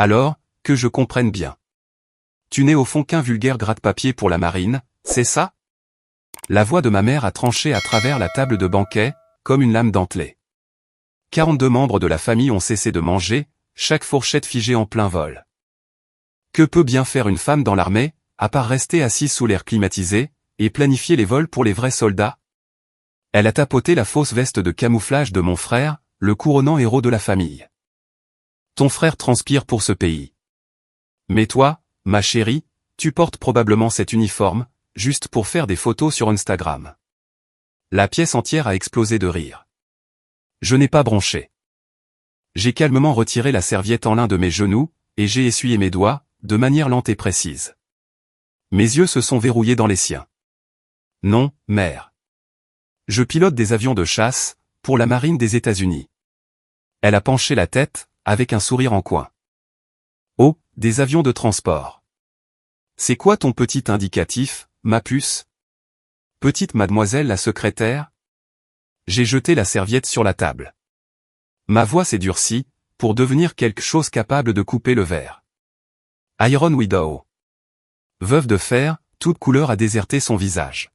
Alors, que je comprenne bien. Tu n'es au fond qu'un vulgaire gratte-papier pour la marine, c'est ça? La voix de ma mère a tranché à travers la table de banquet, comme une lame dentelée. 42 membres de la famille ont cessé de manger, chaque fourchette figée en plein vol. Que peut bien faire une femme dans l'armée, à part rester assise sous l'air climatisé, et planifier les vols pour les vrais soldats? Elle a tapoté la fausse veste de camouflage de mon frère, le couronnant héros de la famille. Ton frère transpire pour ce pays. Mais toi, ma chérie, tu portes probablement cet uniforme, juste pour faire des photos sur Instagram. La pièce entière a explosé de rire. Je n'ai pas bronché. J'ai calmement retiré la serviette en l'un de mes genoux, et j'ai essuyé mes doigts, de manière lente et précise. Mes yeux se sont verrouillés dans les siens. Non, mère. Je pilote des avions de chasse, pour la marine des États-Unis. Elle a penché la tête, avec un sourire en coin. Oh, des avions de transport. C'est quoi ton petit indicatif, ma puce? Petite mademoiselle la secrétaire? J'ai jeté la serviette sur la table. Ma voix s'est durcie, pour devenir quelque chose capable de couper le verre. Iron Widow. Veuve de fer, toute couleur a déserté son visage.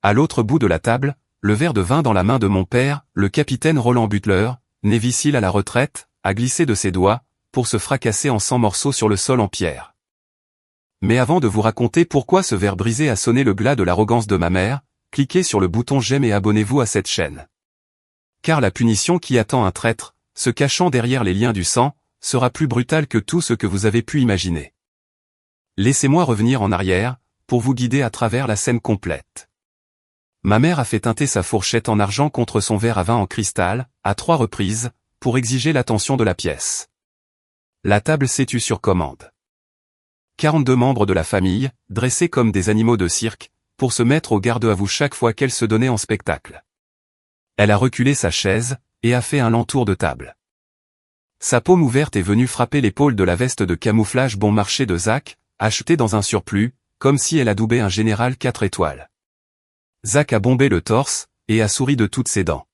À l'autre bout de la table, le verre de vin dans la main de mon père, le capitaine Roland Butler, Navy SEAL à la retraite, a glissé de ses doigts, pour se fracasser en 100 morceaux sur le sol en pierre. Mais avant de vous raconter pourquoi ce verre brisé a sonné le glas de l'arrogance de ma mère, cliquez sur le bouton j'aime et abonnez-vous à cette chaîne. Car la punition qui attend un traître, se cachant derrière les liens du sang, sera plus brutale que tout ce que vous avez pu imaginer. Laissez-moi revenir en arrière, pour vous guider à travers la scène complète. Ma mère a fait teinter sa fourchette en argent contre son verre à vin en cristal, à 3 reprises, pour exiger l'attention de la pièce. La table s'est tue sur commande. 42 membres de la famille, dressés comme des animaux de cirque, pour se mettre au garde à vous chaque fois qu'elle se donnait en spectacle. Elle a reculé sa chaise, et a fait un lent tour de table. Sa paume ouverte est venue frapper l'épaule de la veste de camouflage bon marché de Zach, achetée dans un surplus, comme si elle adoubait un général 4 étoiles. Zach a bombé le torse, et a souri de toutes ses dents.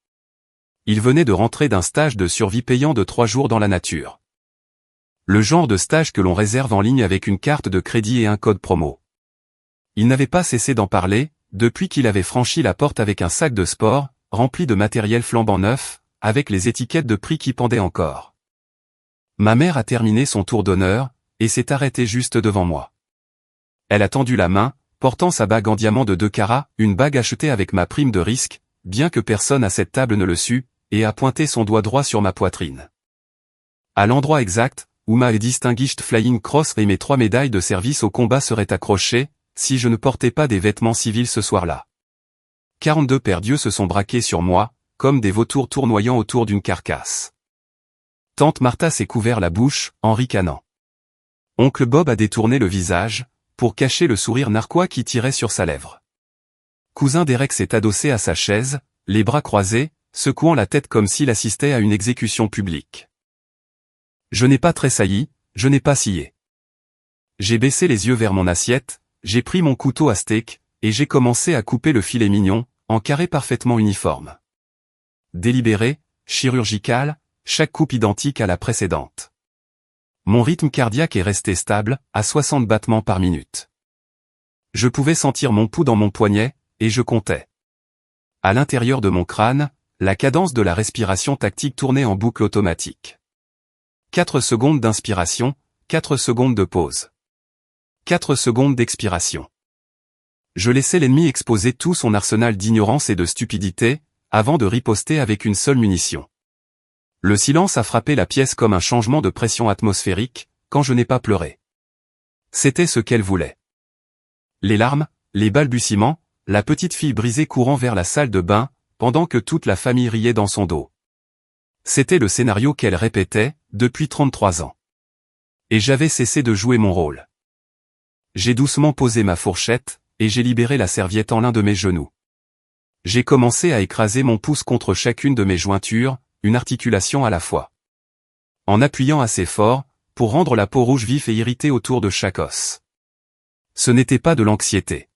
Il venait de rentrer d'un stage de survie payant de 3 jours dans la nature. Le genre de stage que l'on réserve en ligne avec une carte de crédit et un code promo. Il n'avait pas cessé d'en parler, depuis qu'il avait franchi la porte avec un sac de sport, rempli de matériel flambant neuf, avec les étiquettes de prix qui pendaient encore. Ma mère a terminé son tour d'honneur, et s'est arrêtée juste devant moi. Elle a tendu la main, portant sa bague en diamant de 2 carats, une bague achetée avec ma prime de risque, bien que personne à cette table ne le sût, et a pointé son doigt droit sur ma poitrine. À l'endroit exact, où ma Distinguished Flying Cross et mes 3 médailles de service au combat seraient accrochées, si je ne portais pas des vêtements civils ce soir-là. 42 paires d'yeux se sont braqués sur moi, comme des vautours tournoyant autour d'une carcasse. Tante Martha s'est couvert la bouche, en ricanant. Oncle Bob a détourné le visage, pour cacher le sourire narquois qui tirait sur sa lèvre. Cousin Derek s'est adossé à sa chaise, les bras croisés, secouant la tête comme s'il assistait à une exécution publique. Je n'ai pas tressailli, je n'ai pas scié. J'ai baissé les yeux vers mon assiette, j'ai pris mon couteau à steak, et j'ai commencé à couper le filet mignon, en carré parfaitement uniforme. Délibéré, chirurgical, chaque coupe identique à la précédente. Mon rythme cardiaque est resté stable, à 60 battements par minute. Je pouvais sentir mon pouls dans mon poignet, et je comptais. À l'intérieur de mon crâne, la cadence de la respiration tactique tournait en boucle automatique. 4 secondes d'inspiration, 4 secondes de pause. 4 secondes d'expiration. Je laissais l'ennemi exposer tout son arsenal d'ignorance et de stupidité, avant de riposter avec une seule munition. Le silence a frappé la pièce comme un changement de pression atmosphérique, quand je n'ai pas pleuré. C'était ce qu'elle voulait. Les larmes, les balbutiements, la petite fille brisée courant vers la salle de bain, pendant que toute la famille riait dans son dos. C'était le scénario qu'elle répétait, depuis 33 ans. Et j'avais cessé de jouer mon rôle. J'ai doucement posé ma fourchette, et j'ai libéré la serviette en l'un de mes genoux. J'ai commencé à écraser mon pouce contre chacune de mes jointures, une articulation à la fois. En appuyant assez fort, pour rendre la peau rouge vif et irritée autour de chaque os. Ce n'était pas de l'anxiété.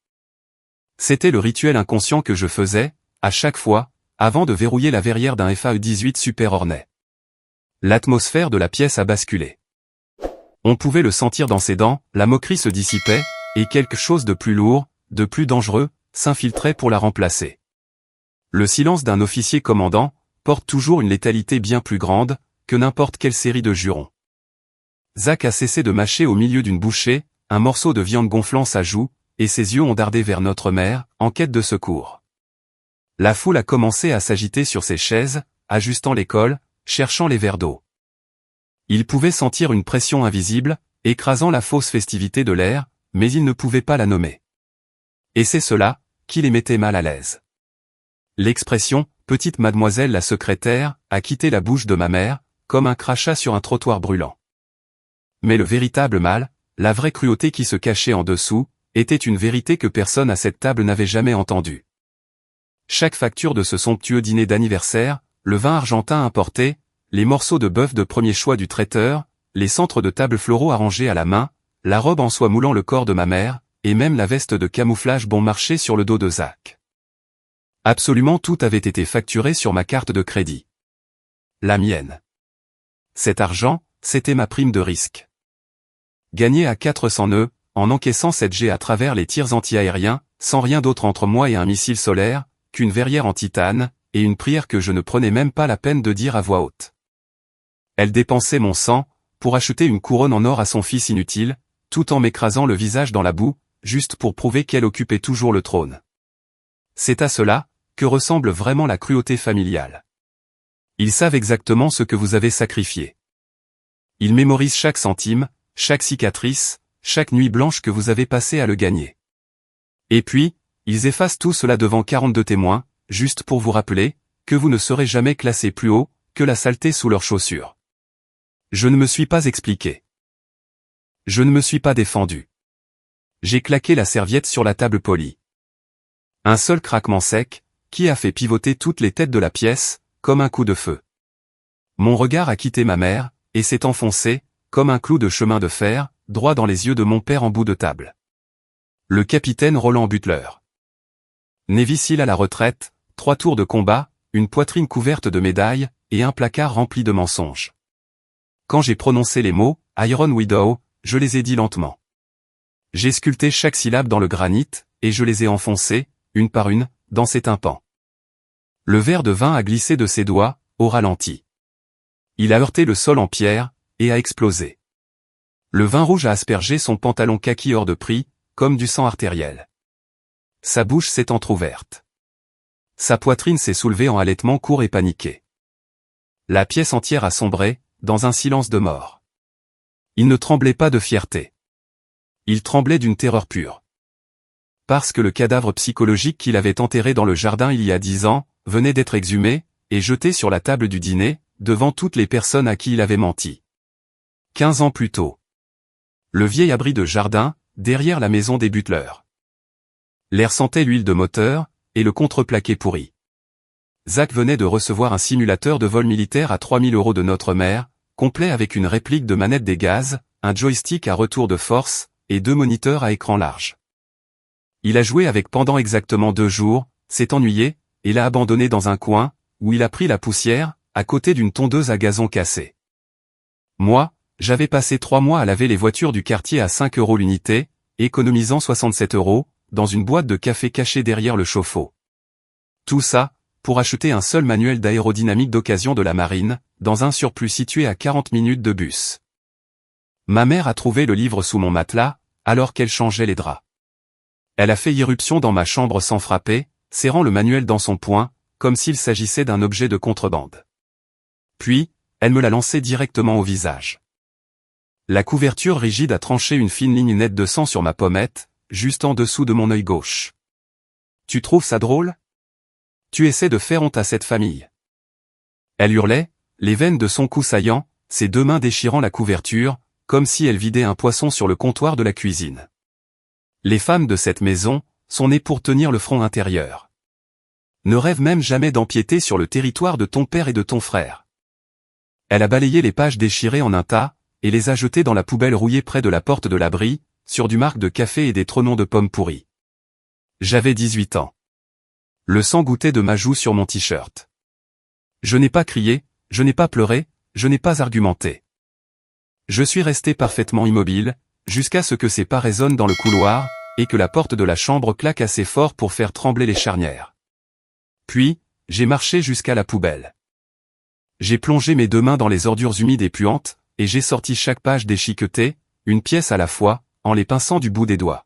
C'était le rituel inconscient que je faisais, à chaque fois, avant de verrouiller la verrière d'un FAE-18 Super Hornet. L'atmosphère de la pièce a basculé. On pouvait le sentir dans ses dents, la moquerie se dissipait, et quelque chose de plus lourd, de plus dangereux, s'infiltrait pour la remplacer. Le silence d'un officier commandant porte toujours une létalité bien plus grande que n'importe quelle série de jurons. Zach a cessé de mâcher au milieu d'une bouchée, un morceau de viande gonflant sa joue, et ses yeux ont dardé vers notre mère, en quête de secours. La foule a commencé à s'agiter sur ses chaises, ajustant les cols, cherchant les verres d'eau. Il pouvait sentir une pression invisible, écrasant la fausse festivité de l'air, mais il ne pouvait pas la nommer. Et c'est cela qui les mettait mal à l'aise. L'expression « petite mademoiselle la secrétaire » a quitté la bouche de ma mère, comme un crachat sur un trottoir brûlant. Mais le véritable mal, la vraie cruauté qui se cachait en dessous, était une vérité que personne à cette table n'avait jamais entendue. Chaque facture de ce somptueux dîner d'anniversaire, le vin argentin importé, les morceaux de bœuf de premier choix du traiteur, les centres de table floraux arrangés à la main, la robe en soie moulant le corps de ma mère, et même la veste de camouflage bon marché sur le dos de Zach. Absolument tout avait été facturé sur ma carte de crédit. La mienne. Cet argent, c'était ma prime de risque. Gagnée à 400 nœuds, en encaissant 7G à travers les tirs anti-aériens, sans rien d'autre entre moi et un missile solaire, qu'une verrière en titane, et une prière que je ne prenais même pas la peine de dire à voix haute. Elle dépensait mon sang, pour acheter une couronne en or à son fils inutile, tout en m'écrasant le visage dans la boue, juste pour prouver qu'elle occupait toujours le trône. C'est à cela que ressemble vraiment la cruauté familiale. Ils savent exactement ce que vous avez sacrifié. Ils mémorisent chaque centime, chaque cicatrice, chaque nuit blanche que vous avez passée à le gagner. Et puis, ils effacent tout cela devant 42 témoins, juste pour vous rappeler que vous ne serez jamais classé plus haut que la saleté sous leurs chaussures. Je ne me suis pas expliqué. Je ne me suis pas défendu. J'ai claqué la serviette sur la table polie. Un seul craquement sec, qui a fait pivoter toutes les têtes de la pièce, comme un coup de feu. Mon regard a quitté ma mère, et s'est enfoncé, comme un clou de chemin de fer, droit dans les yeux de mon père en bout de table. Le capitaine Roland Butler. Navy SEAL à la retraite, 3 tours de combat, une poitrine couverte de médailles, et un placard rempli de mensonges. Quand j'ai prononcé les mots « Iron Widow », je les ai dit lentement. J'ai sculpté chaque syllabe dans le granit, et je les ai enfoncées, une par une, dans ses tympans. Le verre de vin a glissé de ses doigts, au ralenti. Il a heurté le sol en pierre, et a explosé. Le vin rouge a aspergé son pantalon kaki hors de prix, comme du sang artériel. Sa bouche s'est entr'ouverte. Sa poitrine s'est soulevée en halètement court et paniqué. La pièce entière a sombré, dans un silence de mort. Il ne tremblait pas de fierté. Il tremblait d'une terreur pure. Parce que le cadavre psychologique qu'il avait enterré dans le jardin il y a 10 ans, venait d'être exhumé, et jeté sur la table du dîner, devant toutes les personnes à qui il avait menti. 15 ans plus tôt. Le vieil abri de jardin, derrière la maison des Butler. L'air sentait l'huile de moteur, et le contreplaqué pourri. Zach venait de recevoir un simulateur de vol militaire à 3000 € de notre mère, complet avec une réplique de manette des gaz, un joystick à retour de force, et 2 moniteurs à écran large. Il a joué avec pendant exactement 2 jours, s'est ennuyé, et l'a abandonné dans un coin, où il a pris la poussière, à côté d'une tondeuse à gazon cassée. Moi, j'avais passé 3 mois à laver les voitures du quartier à 5 € l'unité, économisant 67 €, dans une boîte de café cachée derrière le chauffe-eau. Tout ça, pour acheter un seul manuel d'aérodynamique d'occasion de la marine, dans un surplus situé à 40 minutes de bus. Ma mère a trouvé le livre sous mon matelas, alors qu'elle changeait les draps. Elle a fait irruption dans ma chambre sans frapper, serrant le manuel dans son poing, comme s'il s'agissait d'un objet de contrebande. Puis, elle me l'a lancé directement au visage. La couverture rigide a tranché une fine ligne nette de sang sur ma pommette, juste en dessous de mon œil gauche. Tu trouves ça drôle? Tu essaies de faire honte à cette famille. Elle hurlait, les veines de son cou saillant, ses 2 mains déchirant la couverture, comme si elle vidait un poisson sur le comptoir de la cuisine. Les femmes de cette maison sont nées pour tenir le front intérieur. Ne rêve même jamais d'empiéter sur le territoire de ton père et de ton frère. Elle a balayé les pages déchirées en un tas, et les a jetées dans la poubelle rouillée près de la porte de l'abri, sur du marc de café et des trognon de pommes pourries. J'avais 18 ans. Le sang gouttait de ma joue sur mon t-shirt. Je n'ai pas crié, je n'ai pas pleuré, je n'ai pas argumenté. Je suis resté parfaitement immobile, jusqu'à ce que ses pas résonnent dans le couloir, et que la porte de la chambre claque assez fort pour faire trembler les charnières. Puis, j'ai marché jusqu'à la poubelle. J'ai plongé mes 2 mains dans les ordures humides et puantes, et j'ai sorti chaque page déchiquetée, une pièce à la fois, en les pinçant du bout des doigts.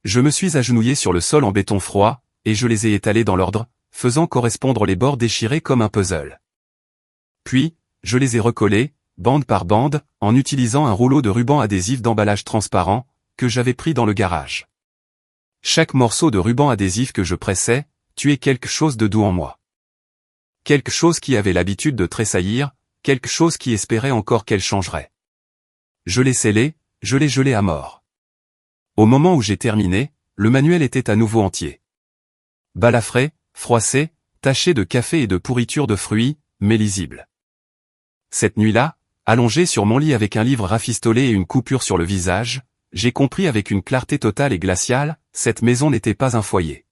Je me suis agenouillé sur le sol en béton froid, et je les ai étalés dans l'ordre, faisant correspondre les bords déchirés comme un puzzle. Puis, je les ai recollés, bande par bande, en utilisant un rouleau de ruban adhésif d'emballage transparent, que j'avais pris dans le garage. Chaque morceau de ruban adhésif que je pressais, tuait quelque chose de doux en moi. Quelque chose qui avait l'habitude de tressaillir, quelque chose qui espérait encore qu'elle changerait. Je l'ai scellé, je l'ai gelé à mort. Au moment où j'ai terminé, le manuel était à nouveau entier. Balafré, froissé, taché de café et de pourriture de fruits, mais lisible. Cette nuit-là, allongé sur mon lit avec un livre rafistolé et une coupure sur le visage, j'ai compris avec une clarté totale et glaciale, cette maison n'était pas un foyer.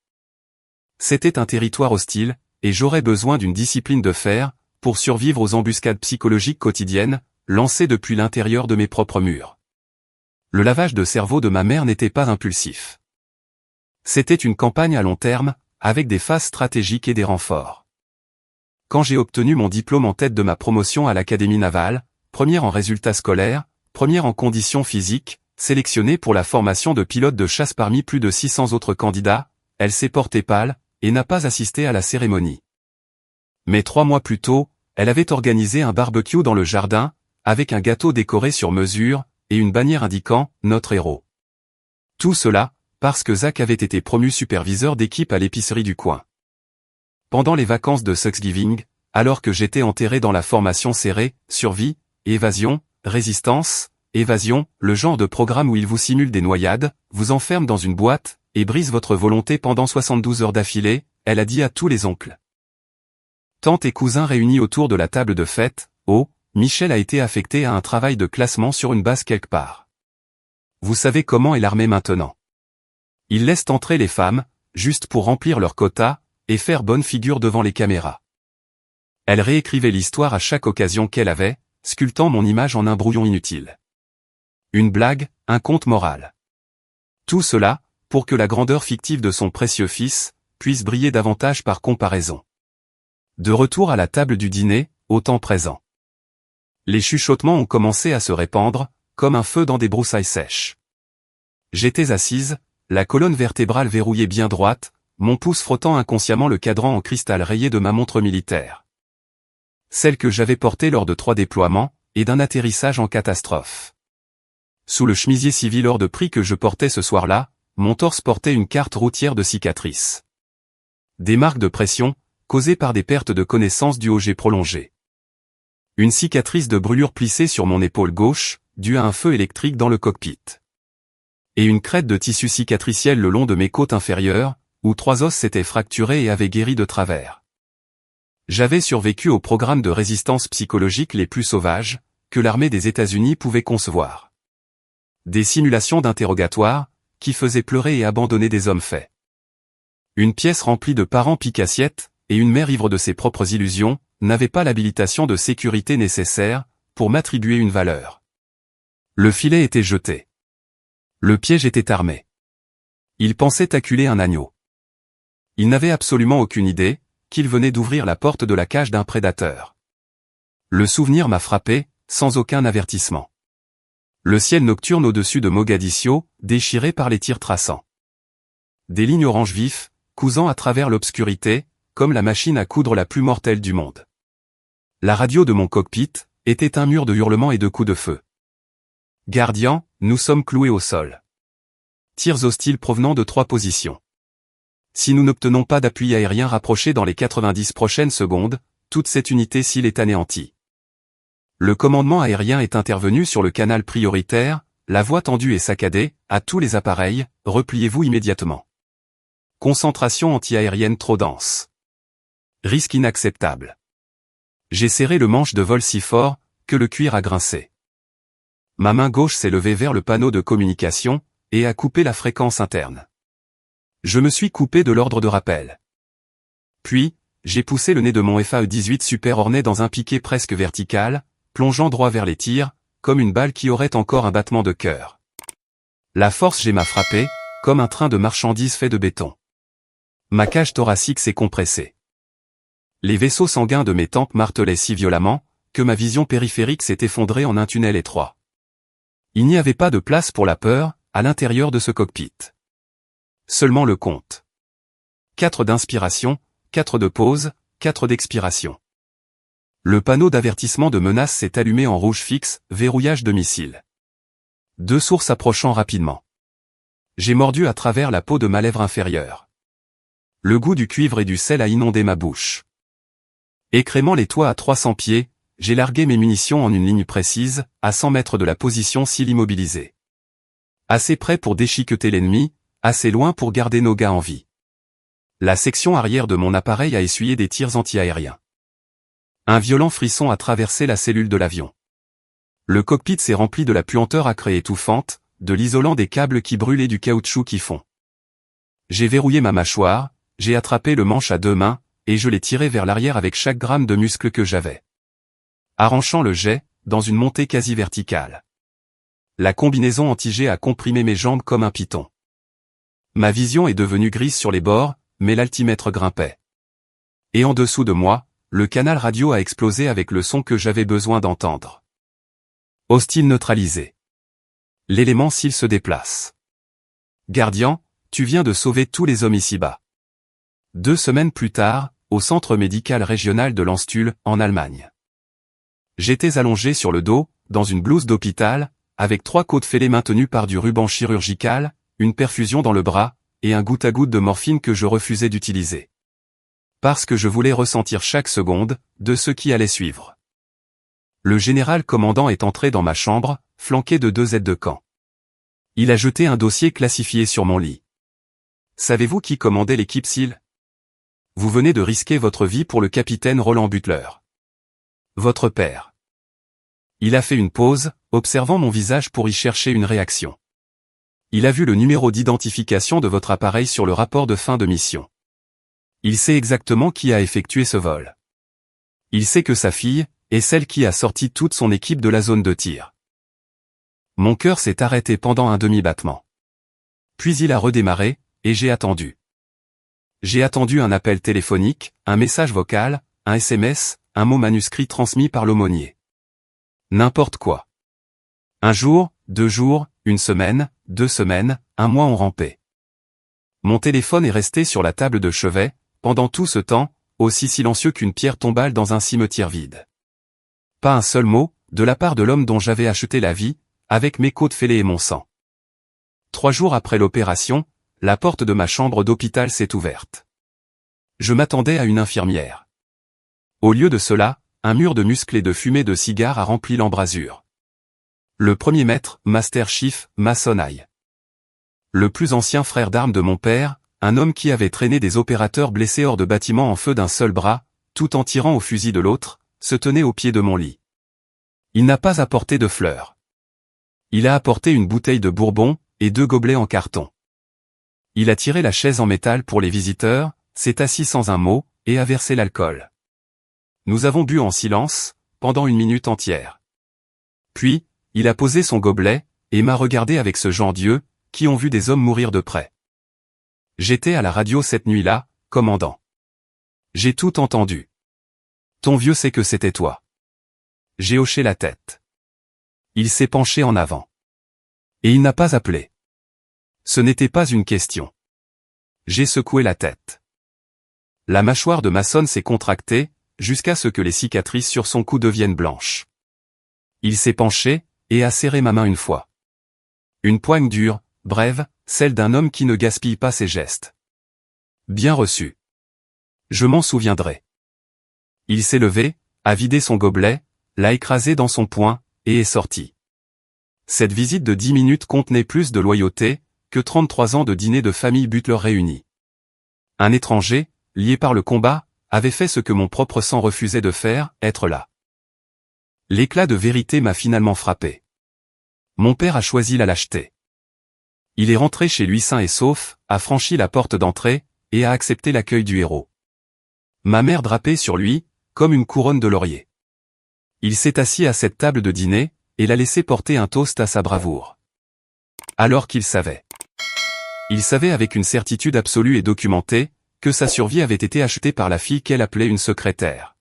C'était un territoire hostile, et j'aurais besoin d'une discipline de fer, pour survivre aux embuscades psychologiques quotidiennes, lancées depuis l'intérieur de mes propres murs. Le lavage de cerveau de ma mère n'était pas impulsif. C'était une campagne à long terme, avec des phases stratégiques et des renforts. Quand j'ai obtenu mon diplôme en tête de ma promotion à l'Académie navale, première en résultats scolaires, première en conditions physiques, sélectionnée pour la formation de pilote de chasse parmi plus de 600 autres candidats, elle s'est portée pâle, et n'a pas assisté à la cérémonie. Mais 3 mois plus tôt, elle avait organisé un barbecue dans le jardin, avec un gâteau décoré sur mesure, et une bannière indiquant « Notre héros ». Tout cela, parce que Zach avait été promu superviseur d'équipe à l'épicerie du coin. Pendant les vacances de Thanksgiving, alors que j'étais enterré dans la formation serrée, survie, évasion, résistance, évasion, le genre de programme où il vous simule des noyades, vous enferme dans une boîte, et brise votre volonté pendant 72 heures d'affilée, elle a dit à tous les oncles. Tantes et cousins réunis autour de la table de fête, Michel a été affecté à un travail de classement sur une base quelque part. Vous savez comment est l'armée maintenant. Ils laissent entrer les femmes, juste pour remplir leur quota, et faire bonne figure devant les caméras. Elle réécrivait l'histoire à chaque occasion qu'elle avait, sculptant mon image en un brouillon inutile. Une blague, un conte moral. Tout cela, pour que la grandeur fictive de son précieux fils, puisse briller davantage par comparaison. De retour à la table du dîner, au temps présent. Les chuchotements ont commencé à se répandre, comme un feu dans des broussailles sèches. J'étais assise, la colonne vertébrale verrouillée bien droite, mon pouce frottant inconsciemment le cadran en cristal rayé de ma montre militaire. Celle que j'avais portée lors de 3 déploiements, et d'un atterrissage en catastrophe. Sous le chemisier civil hors de prix que je portais ce soir-là, mon torse portait une carte routière de cicatrices. Des marques de pression, causées par des pertes de connaissance dues au jet prolongé. Une cicatrice de brûlure plissée sur mon épaule gauche, due à un feu électrique dans le cockpit. Et une crête de tissu cicatriciel le long de mes côtes inférieures, où 3 os s'étaient fracturés et avaient guéri de travers. J'avais survécu aux programmes de résistance psychologique les plus sauvages, que l'armée des États-Unis pouvait concevoir. Des simulations d'interrogatoire, qui faisaient pleurer et abandonner des hommes faits. Une pièce remplie de parents pique-assiettes, et une mère ivre de ses propres illusions, n'avait pas l'habilitation de sécurité nécessaire, pour m'attribuer une valeur. Le filet était jeté. Le piège était armé. Il pensait acculer un agneau. Il n'avait absolument aucune idée, qu'il venait d'ouvrir la porte de la cage d'un prédateur. Le souvenir m'a frappé, sans aucun avertissement. Le ciel nocturne au-dessus de Mogadiscio, déchiré par les tirs traçants. Des lignes orange vif, cousant à travers l'obscurité, comme la machine à coudre la plus mortelle du monde. La radio de mon cockpit était un mur de hurlements et de coups de feu. Gardien, nous sommes cloués au sol. Tirs hostiles provenant de 3 positions. Si nous n'obtenons pas d'appui aérien rapproché dans les 90 prochaines secondes, toute cette unité cible est anéantie. Le commandement aérien est intervenu sur le canal prioritaire, la voie tendue et saccadée, à tous les appareils, repliez-vous immédiatement. Concentration antiaérienne trop dense. Risque inacceptable. J'ai serré le manche de vol si fort, que le cuir a grincé. Ma main gauche s'est levée vers le panneau de communication, et a coupé la fréquence interne. Je me suis coupé de l'ordre de rappel. Puis, j'ai poussé le nez de mon FAE-18 Super Hornet dans un piqué presque vertical, plongeant droit vers les tirs, comme une balle qui aurait encore un battement de cœur. La force G m'a frappé, comme un train de marchandises fait de béton. Ma cage thoracique s'est compressée. Les vaisseaux sanguins de mes tempes martelaient si violemment, que ma vision périphérique s'est effondrée en un tunnel étroit. Il n'y avait pas de place pour la peur, à l'intérieur de ce cockpit. Seulement le compte. 4 d'inspiration, 4 de pause, 4 d'expiration. Le panneau d'avertissement de menace s'est allumé en rouge fixe, verrouillage de missile. 2 sources approchant rapidement. J'ai mordu à travers la peau de ma lèvre inférieure. Le goût du cuivre et du sel a inondé ma bouche. Écrémant les toits à 300 pieds, j'ai largué mes munitions en une ligne précise, à 100 mètres de la position cible immobilisée. Assez près pour déchiqueter l'ennemi, assez loin pour garder nos gars en vie. La section arrière de mon appareil a essuyé des tirs anti-aériens. Un violent frisson a traversé la cellule de l'avion. Le cockpit s'est rempli de la puanteur âcre et étouffante, de l'isolant des câbles qui brûlent et du caoutchouc qui fond. J'ai verrouillé ma mâchoire, j'ai attrapé le manche à 2 mains, et je l'ai tiré vers l'arrière avec chaque gramme de muscle que j'avais. Arrachant le jet, dans une montée quasi verticale. La combinaison anti-jet a comprimé mes jambes comme un python. Ma vision est devenue grise sur les bords, mais l'altimètre grimpait. Et en dessous de moi, le canal radio a explosé avec le son que j'avais besoin d'entendre. Hostile neutralisé. L'élément s'il se déplace. Gardien, tu viens de sauver tous les hommes ici-bas. 2 semaines plus tard, au centre médical régional de Landstuhl, en Allemagne. J'étais allongé sur le dos, dans une blouse d'hôpital, avec 3 côtes fêlées maintenues par du ruban chirurgical, une perfusion dans le bras, et un goutte à goutte de morphine que je refusais d'utiliser. Parce que je voulais ressentir chaque seconde, de ce qui allait suivre. Le général commandant est entré dans ma chambre, flanqué de 2 aides de camp. Il a jeté un dossier classifié sur mon lit. Savez-vous qui commandait l'équipe SEAL? Vous venez de risquer votre vie pour le capitaine Roland Butler. Votre père. Il a fait une pause, observant mon visage pour y chercher une réaction. Il a vu le numéro d'identification de votre appareil sur le rapport de fin de mission. Il sait exactement qui a effectué ce vol. Il sait que sa fille est celle qui a sorti toute son équipe de la zone de tir. Mon cœur s'est arrêté pendant un demi-battement. Puis il a redémarré, et j'ai attendu. J'ai attendu un appel téléphonique, un message vocal, un SMS, un mot manuscrit transmis par l'aumônier. N'importe quoi. 1 jour, 2 jours, 1 semaine, 2 semaines, 1 mois ont rampé. Mon téléphone est resté sur la table de chevet, pendant tout ce temps, aussi silencieux qu'une pierre tombale dans un cimetière vide. Pas un seul mot, de la part de l'homme dont j'avais acheté la vie, avec mes côtes fêlées et mon sang. 3 jours après l'opération, la porte de ma chambre d'hôpital s'est ouverte. Je m'attendais à une infirmière. Au lieu de cela, un mur de muscles et de fumée de cigares a rempli l'embrasure. Le premier maître, Master Chief, Masonai. Le plus ancien frère d'armes de mon père, un homme qui avait traîné des opérateurs blessés hors de bâtiment en feu d'un seul bras, tout en tirant au fusil de l'autre, se tenait au pied de mon lit. Il n'a pas apporté de fleurs. Il a apporté une bouteille de bourbon, et 2 gobelets en carton. Il a tiré la chaise en métal pour les visiteurs, s'est assis sans un mot, et a versé l'alcool. Nous avons bu en silence, pendant 1 minute entière. Puis, il a posé son gobelet, et m'a regardé avec ce genre d'yeux, qui ont vu des hommes mourir de près. J'étais à la radio cette nuit-là, commandant. J'ai tout entendu. Ton vieux sait que c'était toi. J'ai hoché la tête. Il s'est penché en avant. Et il n'a pas appelé. Ce n'était pas une question. J'ai secoué la tête. La mâchoire de Mason s'est contractée, jusqu'à ce que les cicatrices sur son cou deviennent blanches. Il s'est penché, et a serré ma main une fois. Une poigne dure, brève, celle d'un homme qui ne gaspille pas ses gestes. Bien reçu. Je m'en souviendrai. Il s'est levé, a vidé son gobelet, l'a écrasé dans son poing, et est sorti. Cette visite de 10 minutes contenait plus de loyauté, que 33 ans de dîner de famille Butler réunis. Un étranger, lié par le combat, avait fait ce que mon propre sang refusait de faire, être là. L'éclat de vérité m'a finalement frappé. Mon père a choisi la lâcheté. Il est rentré chez lui sain et sauf, a franchi la porte d'entrée, et a accepté l'accueil du héros. Ma mère drapée sur lui, comme une couronne de laurier. Il s'est assis à cette table de dîner, et la laisser porter un toast à sa bravoure. Alors qu'il savait. Il savait avec une certitude absolue et documentée, que sa survie avait été achetée par la fille qu'elle appelait une secrétaire.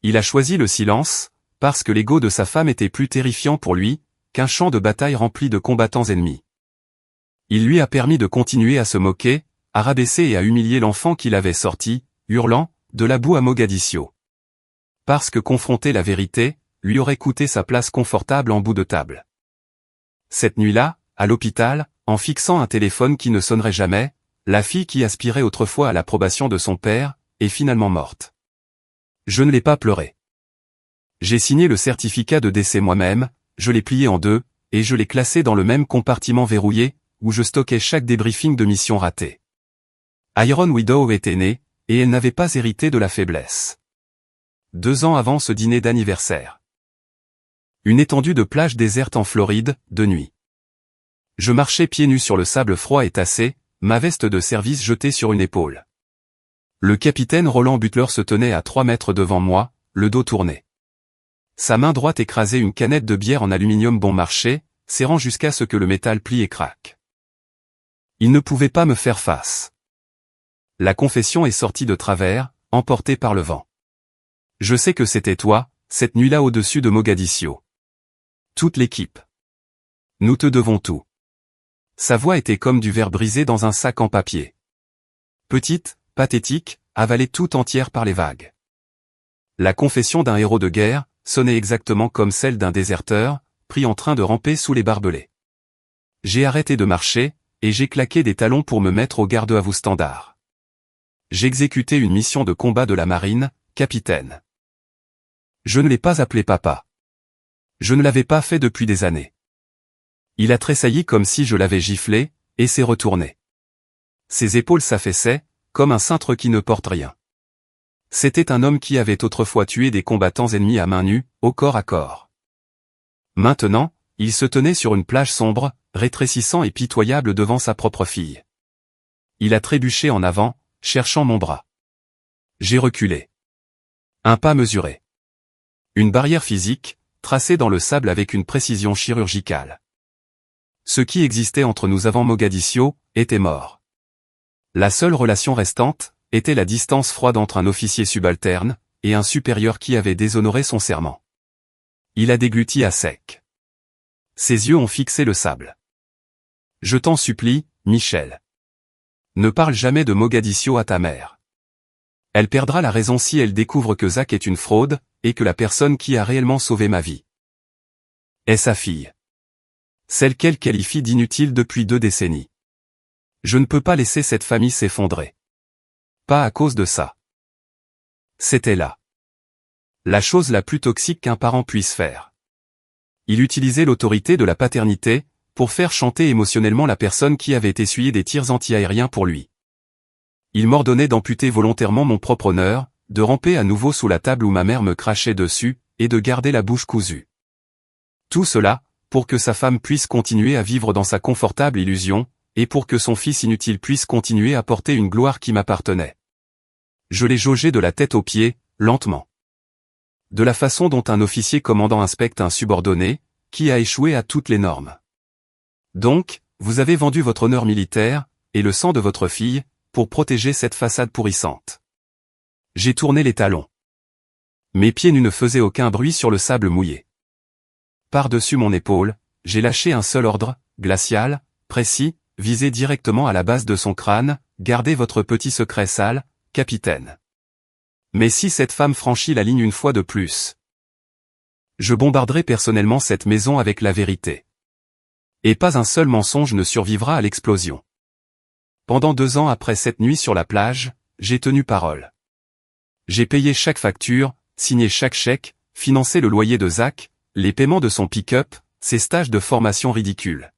Il a choisi le silence, parce que l'ego de sa femme était plus terrifiant pour lui, qu'un champ de bataille rempli de combattants ennemis. Il lui a permis de continuer à se moquer, à rabaisser et à humilier l'enfant qu'il avait sorti, hurlant, de la boue à Mogadiscio. Parce que confronter la vérité, lui aurait coûté sa place confortable en bout de table. Cette nuit-là, à l'hôpital, en fixant un téléphone qui ne sonnerait jamais, la fille qui aspirait autrefois à l'approbation de son père, est finalement morte. Je ne l'ai pas pleuré. J'ai signé le certificat de décès moi-même, je l'ai plié en deux, et je l'ai classé dans le même compartiment verrouillé, où je stockais chaque débriefing de mission ratée. Iron Widow était née, et elle n'avait pas hérité de la faiblesse. 2 ans avant ce dîner d'anniversaire. Une étendue de plage déserte en Floride, de nuit. Je marchais pieds nus sur le sable froid et tassé, ma veste de service jetée sur une épaule. Le capitaine Roland Butler se tenait à 3 mètres devant moi, le dos tourné. Sa main droite écrasait une canette de bière en aluminium bon marché, serrant jusqu'à ce que le métal plie et craque. Il ne pouvait pas me faire face. La confession est sortie de travers, emportée par le vent. Je sais que c'était toi, cette nuit-là au-dessus de Mogadiscio. Toute l'équipe. Nous te devons tout. Sa voix était comme du verre brisé dans un sac en papier. Petite, pathétique, avalée tout entière par les vagues. La confession d'un héros de guerre sonnait exactement comme celle d'un déserteur, pris en train de ramper sous les barbelés. J'ai arrêté de marcher, et j'ai claqué des talons pour me mettre au garde à vous standard. J'exécutais une mission de combat de la marine, capitaine. Je ne l'ai pas appelé papa. Je ne l'avais pas fait depuis des années. Il a tressailli comme si je l'avais giflé, et s'est retourné. Ses épaules s'affaissaient, comme un cintre qui ne porte rien. C'était un homme qui avait autrefois tué des combattants ennemis à main nue, au corps à corps. Maintenant, il se tenait sur une plage sombre, rétrécissant et pitoyable devant sa propre fille. Il a trébuché en avant, cherchant mon bras. J'ai reculé. Un pas mesuré. Une barrière physique, tracée dans le sable avec une précision chirurgicale. Ce qui existait entre nous avant Mogadiscio, était mort. La seule relation restante, était la distance froide entre un officier subalterne, et un supérieur qui avait déshonoré son serment. Il a dégluti à sec. Ses yeux ont fixé le sable. Je t'en supplie, Michel. Ne parle jamais de Mogadiscio à ta mère. Elle perdra la raison si elle découvre que Zach est une fraude, et que la personne qui a réellement sauvé ma vie est sa fille. Celle qu'elle qualifie d'inutile depuis 2 décennies. Je ne peux pas laisser cette famille s'effondrer. Pas à cause de ça. C'était là. La chose la plus toxique qu'un parent puisse faire. Il utilisait l'autorité de la paternité, pour faire chanter émotionnellement la personne qui avait essuyé des tirs anti-aériens pour lui. Il m'ordonnait d'amputer volontairement mon propre honneur, de ramper à nouveau sous la table où ma mère me crachait dessus, et de garder la bouche cousue. Tout cela, pour que sa femme puisse continuer à vivre dans sa confortable illusion, et pour que son fils inutile puisse continuer à porter une gloire qui m'appartenait. Je l'ai jaugé de la tête aux pieds, lentement. De la façon dont un officier commandant inspecte un subordonné, qui a échoué à toutes les normes. Donc, vous avez vendu votre honneur militaire, et le sang de votre fille, pour protéger cette façade pourrissante. J'ai tourné les talons. Mes pieds nus ne faisaient aucun bruit sur le sable mouillé. Par-dessus mon épaule, j'ai lâché un seul ordre, glacial, précis, visé directement à la base de son crâne, gardez votre petit secret sale, capitaine. Mais si cette femme franchit la ligne une fois de plus, je bombarderai personnellement cette maison avec la vérité. Et pas un seul mensonge ne survivra à l'explosion. Pendant 2 ans après cette nuit sur la plage, j'ai tenu parole. J'ai payé chaque facture, signé chaque chèque, financé le loyer de Zach, les paiements de son pick-up, ses stages de formation ridicules.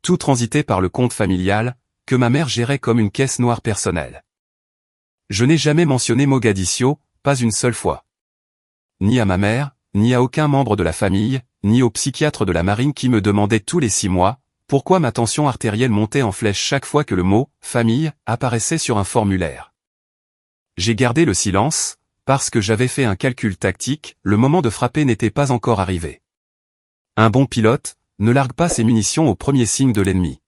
Tout transité par le compte familial, que ma mère gérait comme une caisse noire personnelle. Je n'ai jamais mentionné Mogadiscio, pas une seule fois. Ni à ma mère, ni à aucun membre de la famille, ni au psychiatre de la marine qui me demandait tous les 6 mois, pourquoi ma tension artérielle montait en flèche chaque fois que le mot « famille » apparaissait sur un formulaire. J'ai gardé le silence, parce que j'avais fait un calcul tactique, le moment de frapper n'était pas encore arrivé. Un bon pilote ne largue pas ses munitions au premier signe de l'ennemi.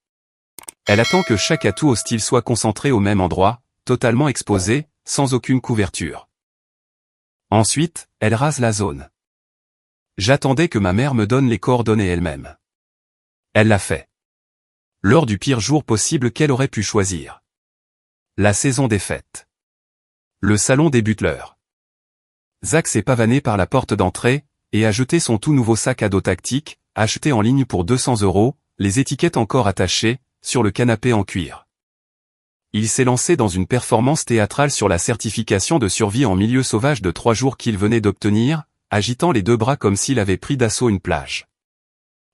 Elle attend que chaque atout hostile soit concentré au même endroit, totalement exposé, sans aucune couverture. Ensuite, elle rase la zone. J'attendais que ma mère me donne les coordonnées elle-même. Elle l'a fait. Lors du pire jour possible qu'elle aurait pu choisir. La saison des fêtes. Le salon des butlers. Zach s'est pavané par la porte d'entrée, et a jeté son tout nouveau sac à dos tactique, acheté en ligne pour 200 €, les étiquettes encore attachées, sur le canapé en cuir. Il s'est lancé dans une performance théâtrale sur la certification de survie en milieu sauvage de 3 jours qu'il venait d'obtenir, agitant les deux bras comme s'il avait pris d'assaut une plage.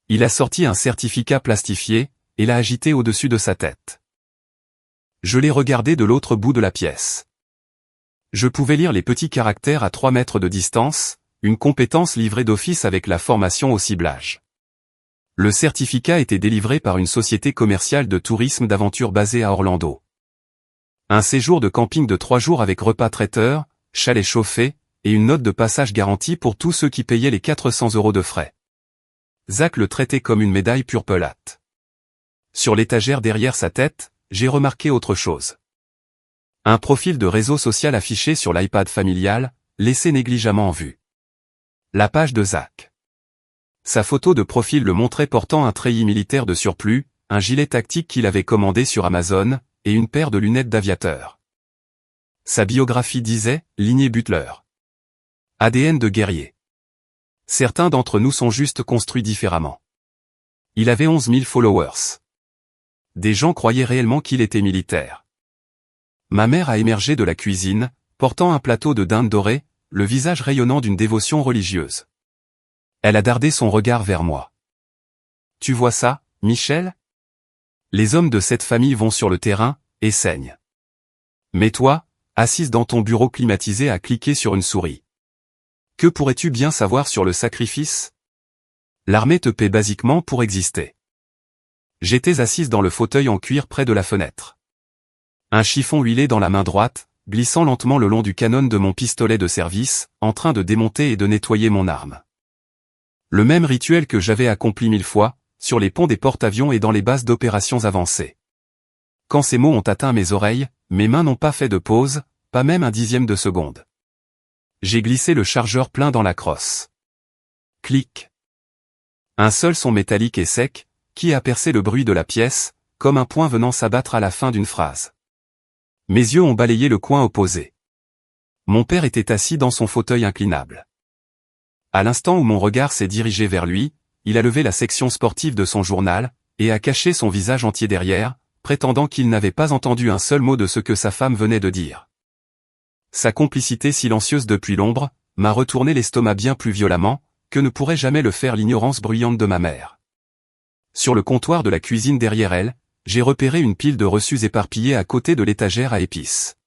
Il a sorti un certificat plastifié, et l'a agité au-dessus de sa tête. Je l'ai regardé de l'autre bout de la pièce. Je pouvais lire les petits caractères à 3 mètres de distance, une compétence livrée d'office avec la formation au ciblage. Le certificat était délivré par une société commerciale de tourisme d'aventure basée à Orlando. Un séjour de camping de 3 jours avec repas traiteur, chalet chauffé, et une note de passage garantie pour tous ceux qui payaient les 400 € de frais. Zach le traitait comme une médaille purpelate. Sur l'étagère derrière sa tête, j'ai remarqué autre chose. Un profil de réseau social affiché sur l'iPad familial, laissé négligemment en vue. La page de Zach. Sa photo de profil le montrait portant un treillis militaire de surplus, un gilet tactique qu'il avait commandé sur Amazon, et une paire de lunettes d'aviateur. Sa biographie disait « Lignée Butler ». ADN de guerrier. Certains d'entre nous sont juste construits différemment. Il avait 11 000 followers. Des gens croyaient réellement qu'il était militaire. Ma mère a émergé de la cuisine, portant un plateau de dinde dorée, le visage rayonnant d'une dévotion religieuse. Elle a dardé son regard vers moi. « Tu vois ça, Michel ? Les hommes de cette famille vont sur le terrain, et saignent. Mais toi, assise dans ton bureau climatisé à cliquer sur une souris. Que pourrais-tu bien savoir sur le sacrifice ? L'armée te paie basiquement pour exister. » J'étais assise dans le fauteuil en cuir près de la fenêtre. Un chiffon huilé dans la main droite, glissant lentement le long du canon de mon pistolet de service, en train de démonter et de nettoyer mon arme. Le même rituel que j'avais accompli 1000 fois, sur les ponts des porte-avions et dans les bases d'opérations avancées. Quand ces mots ont atteint mes oreilles, mes mains n'ont pas fait de pause, pas même un dixième de seconde. J'ai glissé le chargeur plein dans la crosse. Clic. Un seul son métallique et sec, qui a percé le bruit de la pièce, comme un point venant s'abattre à la fin d'une phrase. Mes yeux ont balayé le coin opposé. Mon père était assis dans son fauteuil inclinable. À l'instant où mon regard s'est dirigé vers lui, il a levé la section sportive de son journal, et a caché son visage entier derrière, prétendant qu'il n'avait pas entendu un seul mot de ce que sa femme venait de dire. Sa complicité silencieuse depuis l'ombre, m'a retourné l'estomac bien plus violemment, que ne pourrait jamais le faire l'ignorance bruyante de ma mère. Sur le comptoir de la cuisine derrière elle, j'ai repéré une pile de reçus éparpillés à côté de l'étagère à épices.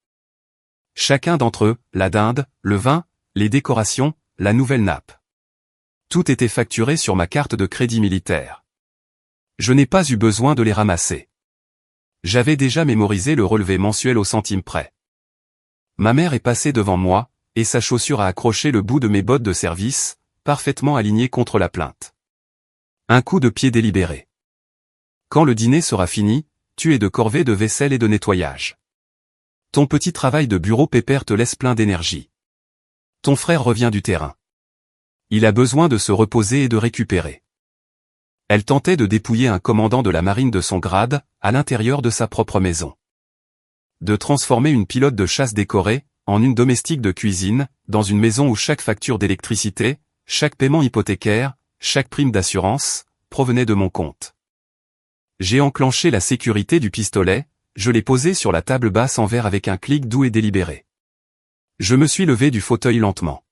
Chacun d'entre eux, la dinde, le vin, les décorations, la nouvelle nappe. Tout était facturé sur ma carte de crédit militaire. Je n'ai pas eu besoin de les ramasser. J'avais déjà mémorisé le relevé mensuel au centime près. Ma mère est passée devant moi, et sa chaussure a accroché le bout de mes bottes de service, parfaitement alignées contre la plainte. Un coup de pied délibéré. Quand le dîner sera fini, tu es de corvée de vaisselle et de nettoyage. Ton petit travail de bureau pépère te laisse plein d'énergie. Ton frère revient du terrain. Il a besoin de se reposer et de récupérer. Elle tentait de dépouiller un commandant de la marine de son grade, à l'intérieur de sa propre maison. De transformer une pilote de chasse décorée, en une domestique de cuisine, dans une maison où chaque facture d'électricité, chaque paiement hypothécaire, chaque prime d'assurance, provenait de mon compte. J'ai enclenché la sécurité du pistolet, je l'ai posé sur la table basse en verre avec un clic doux et délibéré. Je me suis levé du fauteuil lentement.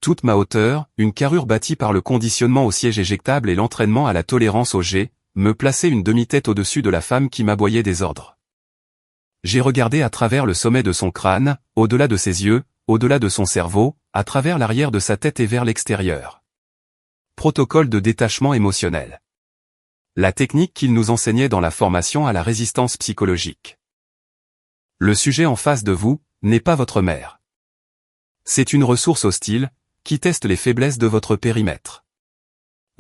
Toute ma hauteur, une carrure bâtie par le conditionnement au siège éjectable et l'entraînement à la tolérance au jet, me plaçait une demi-tête au-dessus de la femme qui m'aboyait des ordres. J'ai regardé à travers le sommet de son crâne, au-delà de ses yeux, au-delà de son cerveau, à travers l'arrière de sa tête et vers l'extérieur. Protocole de détachement émotionnel. La technique qu'il nous enseignait dans la formation à la résistance psychologique. Le sujet en face de vous n'est pas votre mère. C'est une ressource hostile, qui teste les faiblesses de votre périmètre.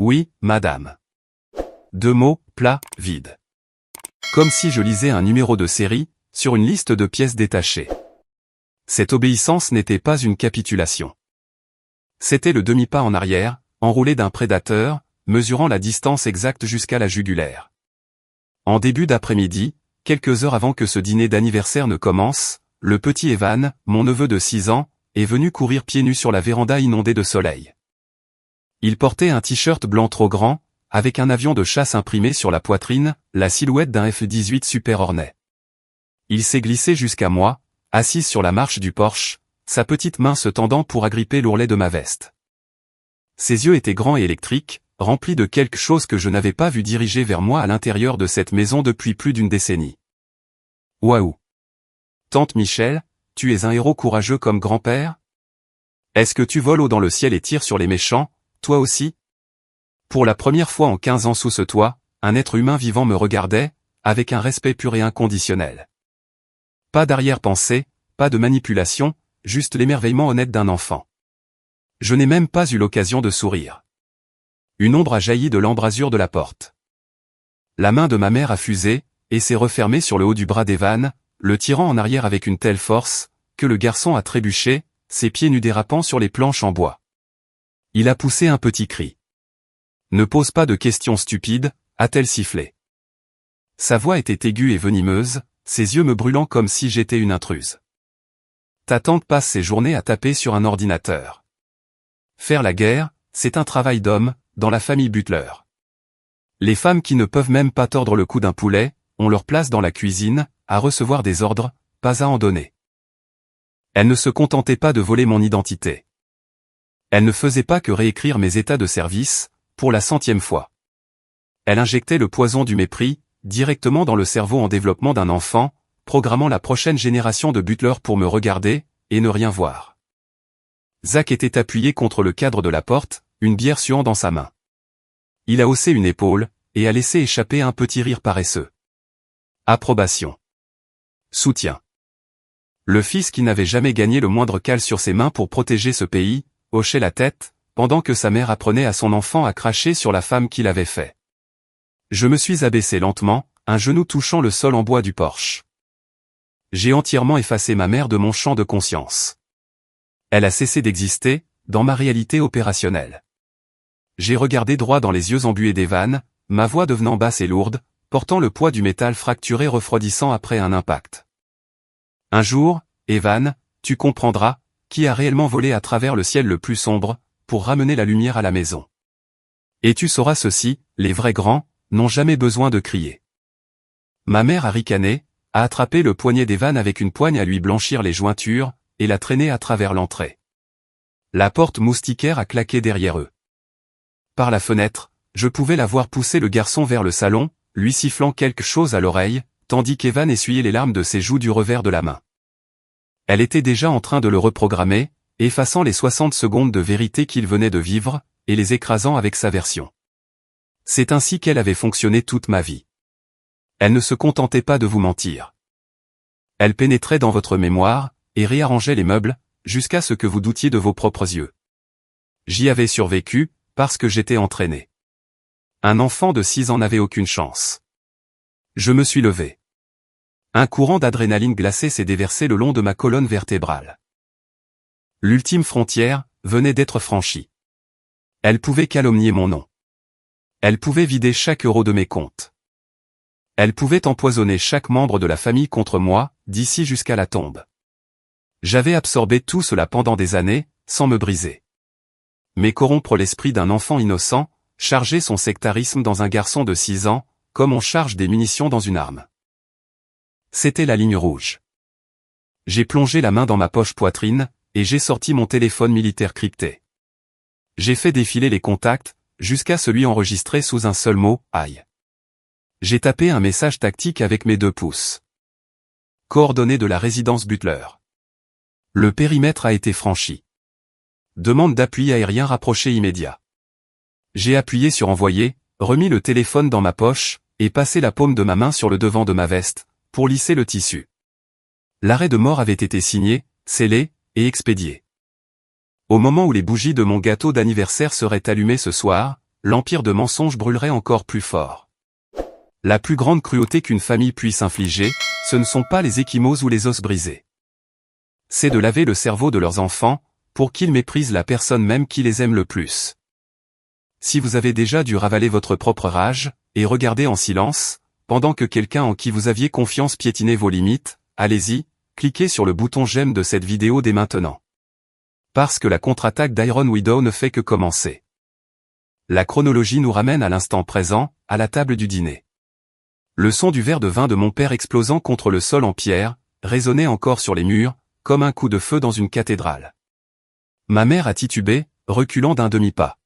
Oui, madame. 2 mots, plat, vide. Comme si je lisais un numéro de série, sur une liste de pièces détachées. Cette obéissance n'était pas une capitulation. C'était le demi-pas en arrière, enroulé d'un prédateur, mesurant la distance exacte jusqu'à la jugulaire. En début d'après-midi, quelques heures avant que ce dîner d'anniversaire ne commence, le petit Evan, mon neveu de 6 ans, est venu courir pieds nus sur la véranda inondée de soleil. Il portait un t-shirt blanc trop grand, avec un avion de chasse imprimé sur la poitrine, la silhouette d'un F-18 Super Hornet. Il s'est glissé jusqu'à moi, assise sur la marche du Porsche, sa petite main se tendant pour agripper l'ourlet de ma veste. Ses yeux étaient grands et électriques, remplis de quelque chose que je n'avais pas vu diriger vers moi à l'intérieur de cette maison depuis plus d'une décennie. Waouh! Tante Michel, tu es un héros courageux comme grand-père? Est-ce que tu voles haut dans le ciel et tires sur les méchants, toi aussi? Pour la première fois en 15 ans sous ce toit, un être humain vivant me regardait, avec un respect pur et inconditionnel. Pas d'arrière-pensée, pas de manipulation, juste l'émerveillement honnête d'un enfant. Je n'ai même pas eu l'occasion de sourire. Une ombre a jailli de l'embrasure de la porte. La main de ma mère a fusé, et s'est refermée sur le haut du bras d'Evan, le tirant en arrière avec une telle force, que le garçon a trébuché, ses pieds nus dérapant sur les planches en bois. Il a poussé un petit cri. Ne pose pas de questions stupides, a-t-elle sifflé. Sa voix était aiguë et venimeuse, ses yeux me brûlant comme si j'étais une intruse. Ta tante passe ses journées à taper sur un ordinateur. Faire la guerre, c'est un travail d'homme, dans la famille Butler. Les femmes qui ne peuvent même pas tordre le cou d'un poulet, ont leur place dans la cuisine, à recevoir des ordres, pas à en donner. Elle ne se contentait pas de voler mon identité. Elle ne faisait pas que réécrire mes états de service, pour la 100e fois. Elle injectait le poison du mépris, directement dans le cerveau en développement d'un enfant, programmant la prochaine génération de Butler pour me regarder, et ne rien voir. Zach était appuyé contre le cadre de la porte, une bière suant dans sa main. Il a haussé une épaule, et a laissé échapper un petit rire paresseux. Approbation. Soutien. Le fils qui n'avait jamais gagné le moindre cal sur ses mains pour protéger ce pays, hochait la tête, pendant que sa mère apprenait à son enfant à cracher sur la femme qui l'avait fait. Je me suis abaissé lentement, un genou touchant le sol en bois du Porsche. J'ai entièrement effacé ma mère de mon champ de conscience. Elle a cessé d'exister, dans ma réalité opérationnelle. J'ai regardé droit dans les yeux embués d'Evan, ma voix devenant basse et lourde, portant le poids du métal fracturé refroidissant après un impact. Un jour, Evan, tu comprendras, qui a réellement volé à travers le ciel le plus sombre, pour ramener la lumière à la maison. Et tu sauras ceci, les vrais grands, n'ont jamais besoin de crier. Ma mère a ricané, a attrapé le poignet d'Evan avec une poigne à lui blanchir les jointures, et l'a traîné à travers l'entrée. La porte moustiquaire a claqué derrière eux. Par la fenêtre, je pouvais la voir pousser le garçon vers le salon, lui sifflant quelque chose à l'oreille, tandis qu'Evan essuyait les larmes de ses joues du revers de la main. Elle était déjà en train de le reprogrammer, effaçant les 60 secondes de vérité qu'il venait de vivre, et les écrasant avec sa version. C'est ainsi qu'elle avait fonctionné toute ma vie. Elle ne se contentait pas de vous mentir. Elle pénétrait dans votre mémoire, et réarrangeait les meubles, jusqu'à ce que vous doutiez de vos propres yeux. J'y avais survécu, parce que j'étais entraîné. Un enfant de 6 ans n'avait aucune chance. Je me suis levé. Un courant d'adrénaline glacée s'est déversé le long de ma colonne vertébrale. L'ultime frontière venait d'être franchie. Elle pouvait calomnier mon nom. Elle pouvait vider chaque euro de mes comptes. Elle pouvait empoisonner chaque membre de la famille contre moi, d'ici jusqu'à la tombe. J'avais absorbé tout cela pendant des années, sans me briser. Mais corrompre l'esprit d'un enfant innocent, charger son sectarisme dans un garçon de 6 ans, comme on charge des munitions dans une arme. C'était la ligne rouge. J'ai plongé la main dans ma poche poitrine, et j'ai sorti mon téléphone militaire crypté. J'ai fait défiler les contacts, jusqu'à celui enregistré sous un seul mot, aïe. J'ai tapé un message tactique avec mes 2 pouces. Coordonnées de la résidence Butler. Le périmètre a été franchi. Demande d'appui aérien rapproché immédiat. J'ai appuyé sur envoyer, remis le téléphone dans ma poche, et passé la paume de ma main sur le devant de ma veste, pour lisser le tissu. L'arrêt de mort avait été signé, scellé, et expédié. Au moment où les bougies de mon gâteau d'anniversaire seraient allumées ce soir, l'empire de mensonges brûlerait encore plus fort. La plus grande cruauté qu'une famille puisse infliger, ce ne sont pas les ecchymoses ou les os brisés. C'est de laver le cerveau de leurs enfants, pour qu'ils méprisent la personne même qui les aime le plus. Si vous avez déjà dû ravaler votre propre rage, et regarder en silence, pendant que quelqu'un en qui vous aviez confiance piétinait vos limites, allez-y, cliquez sur le bouton j'aime de cette vidéo dès maintenant. Parce que la contre-attaque d'Iron Widow ne fait que commencer. La chronologie nous ramène à l'instant présent, à la table du dîner. Le son du verre de vin de mon père explosant contre le sol en pierre, résonnait encore sur les murs, comme un coup de feu dans une cathédrale. Ma mère a titubé, reculant d'un demi-pas.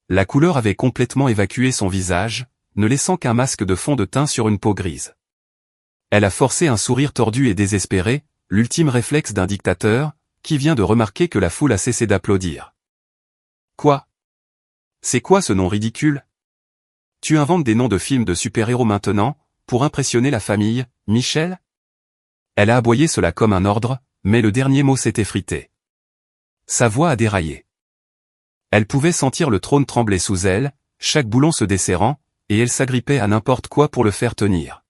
La couleur avait complètement évacué son visage, ne laissant qu'un masque de fond de teint sur une peau grise. Elle a forcé un sourire tordu et désespéré, l'ultime réflexe d'un dictateur, qui vient de remarquer que la foule a cessé d'applaudir. Quoi? C'est quoi ce nom ridicule? Tu inventes des noms de films de super-héros maintenant, pour impressionner la famille, Michel? Elle a aboyé cela comme un ordre, mais le dernier mot s'est effrité. Sa voix a déraillé. Elle pouvait sentir le trône trembler sous elle, chaque boulon se desserrant, et elle s'agrippait à n'importe quoi pour le faire tenir.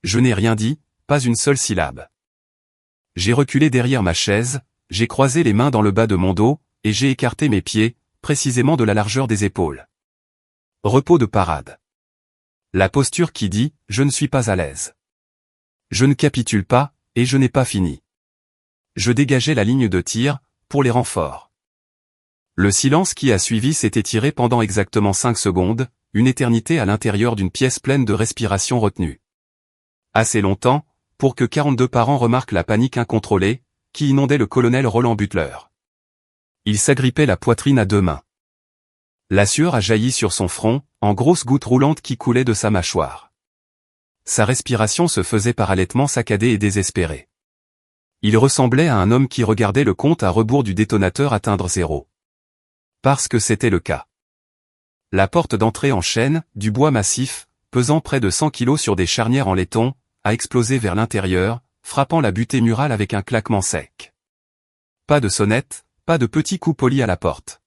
Je n'ai rien dit, pas une seule syllabe. J'ai reculé derrière ma chaise, j'ai croisé les mains dans le bas de mon dos, et j'ai écarté mes pieds, précisément de la largeur des épaules. Repos de parade. La posture qui dit « je ne suis pas à l'aise ». Je ne capitule pas, et je n'ai pas fini. Je dégageais la ligne de tir, pour les renforts. Le silence qui a suivi s'est étiré pendant exactement 5 secondes, une éternité à l'intérieur d'une pièce pleine de respiration retenue. Assez longtemps, pour que 42 parents remarquent la panique incontrôlée, qui inondait le colonel Roland Butler. Il s'agrippait la poitrine à 2 mains. La sueur a jailli sur son front, en grosses gouttes roulantes qui coulaient de sa mâchoire. Sa respiration se faisait par halètements saccadés et désespérés. Il ressemblait à un homme qui regardait le compte à rebours du détonateur atteindre 0. Parce que c'était le cas. La porte d'entrée en chêne, du bois massif, pesant près de 100 kilos sur des charnières en laiton, a explosé vers l'intérieur, frappant la butée murale avec un claquement sec. Pas de sonnette, pas de petits coups polis à la porte.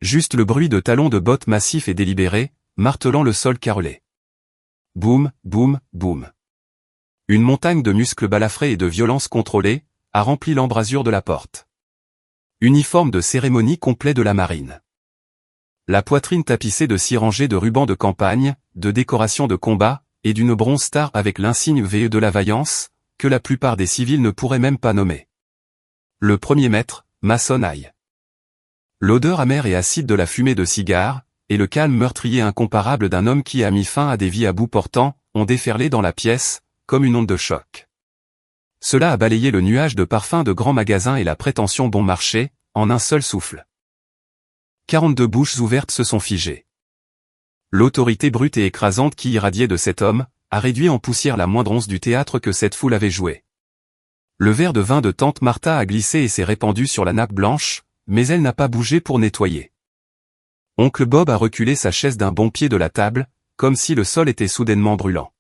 Juste le bruit de talons de bottes massifs et délibérés, martelant le sol carrelé. Boum, boum, boum. Une montagne de muscles balafrés et de violence contrôlée, a rempli l'embrasure de la porte. Uniforme de cérémonie complet de la marine. La poitrine tapissée de 6 rangées de rubans de campagne, de décorations de combat, et d'une bronze star avec l'insigne VE de la vaillance, que la plupart des civils ne pourraient même pas nommer. Le premier maître, Mason Eye. L'odeur amère et acide de la fumée de cigare, et le calme meurtrier incomparable d'un homme qui a mis fin à des vies à bout portant, ont déferlé dans la pièce, comme une onde de choc. Cela a balayé le nuage de parfums de grands magasins et la prétention bon marché, en un seul souffle. 42 bouches ouvertes se sont figées. L'autorité brute et écrasante qui irradiait de cet homme, a réduit en poussière la moindre once du théâtre que cette foule avait joué. Le verre de vin de tante Martha a glissé et s'est répandu sur la nappe blanche, mais elle n'a pas bougé pour nettoyer. Oncle Bob a reculé sa chaise d'un bon pied de la table, comme si le sol était soudainement brûlant.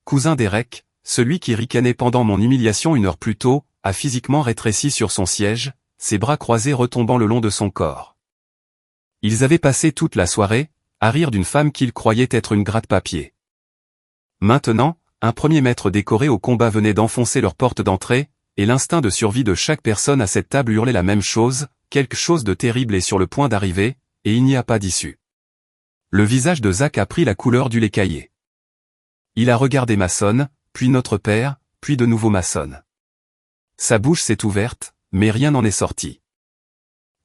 Cousin Derek, celui qui ricanait pendant mon humiliation 1 heure plus tôt, a physiquement rétréci sur son siège, ses bras croisés retombant le long de son corps. Ils avaient passé toute la soirée, à rire d'une femme qu'ils croyaient être une gratte-papier. Maintenant, un premier maître décoré au combat venait d'enfoncer leur porte d'entrée, et l'instinct de survie de chaque personne à cette table hurlait la même chose, quelque chose de terrible est sur le point d'arriver, et il n'y a pas d'issue. Le visage de Zach a pris la couleur du lait caillé. Il a regardé Mason, puis notre père, puis de nouveau Mason. Sa bouche s'est ouverte, mais rien n'en est sorti.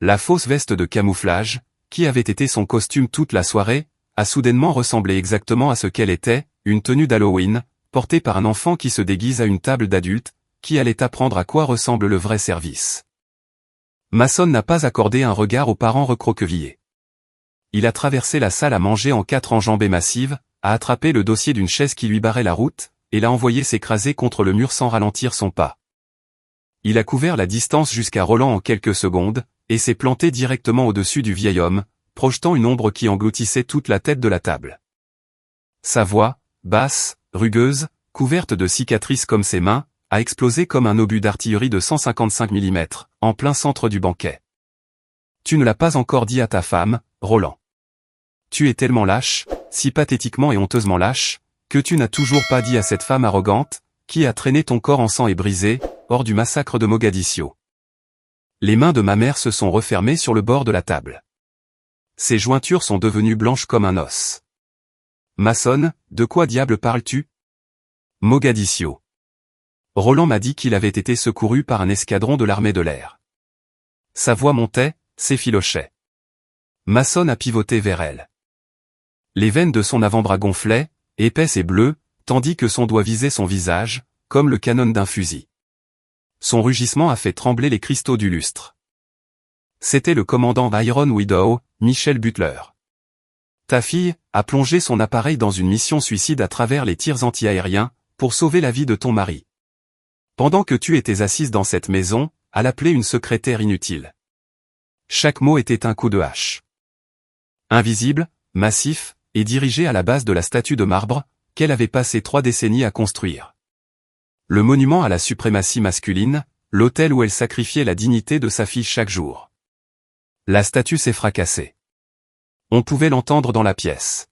La fausse veste de camouflage, qui avait été son costume toute la soirée, a soudainement ressemblé exactement à ce qu'elle était, une tenue d'Halloween, portée par un enfant qui se déguise à une table d'adultes, qui allait apprendre à quoi ressemble le vrai service. Mason n'a pas accordé un regard aux parents recroquevillés. Il a traversé la salle à manger en 4 enjambées massives, a attrapé le dossier d'une chaise qui lui barrait la route, et l'a envoyé s'écraser contre le mur sans ralentir son pas. Il a couvert la distance jusqu'à Roland en quelques secondes, et s'est planté directement au-dessus du vieil homme, projetant une ombre qui engloutissait toute la tête de la table. Sa voix, basse, rugueuse, couverte de cicatrices comme ses mains, a explosé comme un obus d'artillerie de 155 mm, en plein centre du banquet. Tu ne l'as pas encore dit à ta femme, Roland. tu es tellement lâche, si pathétiquement et honteusement lâche, que tu n'as toujours pas dit à cette femme arrogante, qui a traîné ton corps en sang et brisé, hors du massacre de Mogadiscio. Les mains de ma mère se sont refermées sur le bord de la table. Ses jointures sont devenues blanches comme un os. Maçonne, de quoi diable parles-tu? Mogadiscio. Roland m'a dit qu'il avait été secouru par un escadron de l'armée de l'air. Sa voix montait, s'effilochait. Maçonne a pivoté vers elle. Les veines de son avant-bras gonflaient, épaisses et bleues, tandis que son doigt visait son visage, comme le canon d'un fusil. Son rugissement a fait trembler les cristaux du lustre. C'était le commandant Iron Widow, Michel Butler. Ta fille a plongé son appareil dans une mission suicide à travers les tirs anti-aériens, pour sauver la vie de ton mari. Pendant que tu étais assise dans cette maison, à l'appeler une secrétaire inutile. Chaque mot était un coup de hache. Invisible, massif, et dirigé à la base de la statue de marbre, qu'elle avait passé 3 décennies à construire. Le monument à la suprématie masculine, l'autel où elle sacrifiait la dignité de sa fille chaque jour. La statue s'est fracassée. On pouvait l'entendre dans la pièce.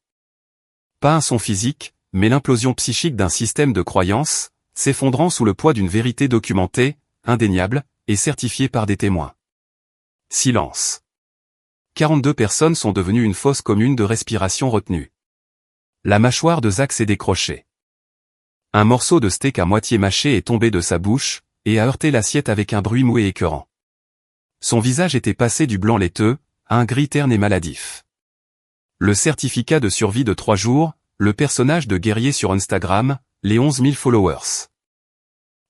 Pas un son physique, mais l'implosion psychique d'un système de croyances, s'effondrant sous le poids d'une vérité documentée, indéniable, et certifiée par des témoins. Silence. 42 personnes sont devenues une fosse commune de respiration retenue. La mâchoire de Zach s'est décrochée. Un morceau de steak à moitié mâché est tombé de sa bouche, et a heurté l'assiette avec un bruit mou et écœurant. Son visage était passé du blanc laiteux, à un gris terne et maladif. Le certificat de survie de 3 jours, le personnage de guerrier sur Instagram, les 11 000 followers.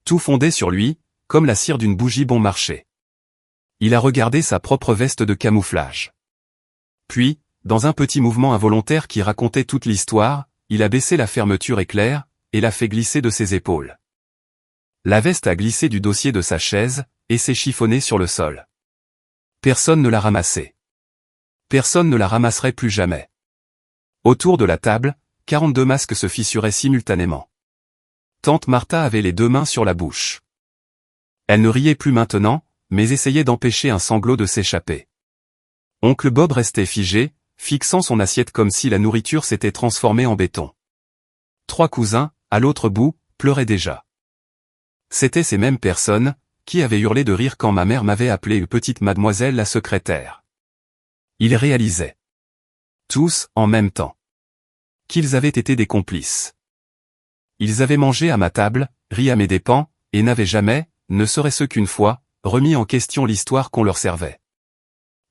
Tout fondait sur lui, comme la cire d'une bougie bon marché. Il a regardé sa propre veste de camouflage. Puis, dans un petit mouvement involontaire qui racontait toute l'histoire, il a baissé la fermeture éclair, et l'a fait glisser de ses épaules. La veste a glissé du dossier de sa chaise, et s'est chiffonnée sur le sol. Personne ne l'a ramassée. Personne ne la ramasserait plus jamais. Autour de la table, 42 masques se fissuraient simultanément. Tante Martha avait les 2 mains sur la bouche. Elle ne riait plus maintenant, mais essayait d'empêcher un sanglot de s'échapper. Oncle Bob restait figé, fixant son assiette comme si la nourriture s'était transformée en béton. 3 cousins, à l'autre bout, pleuraient déjà. C'étaient ces mêmes personnes, qui avaient hurlé de rire quand ma mère m'avait appelé une petite mademoiselle la secrétaire. Ils réalisaient. Tous, en même temps. Qu'ils avaient été des complices. Ils avaient mangé à ma table, ri à mes dépens, et n'avaient jamais, ne serait-ce qu'une fois, remis en question l'histoire qu'on leur servait.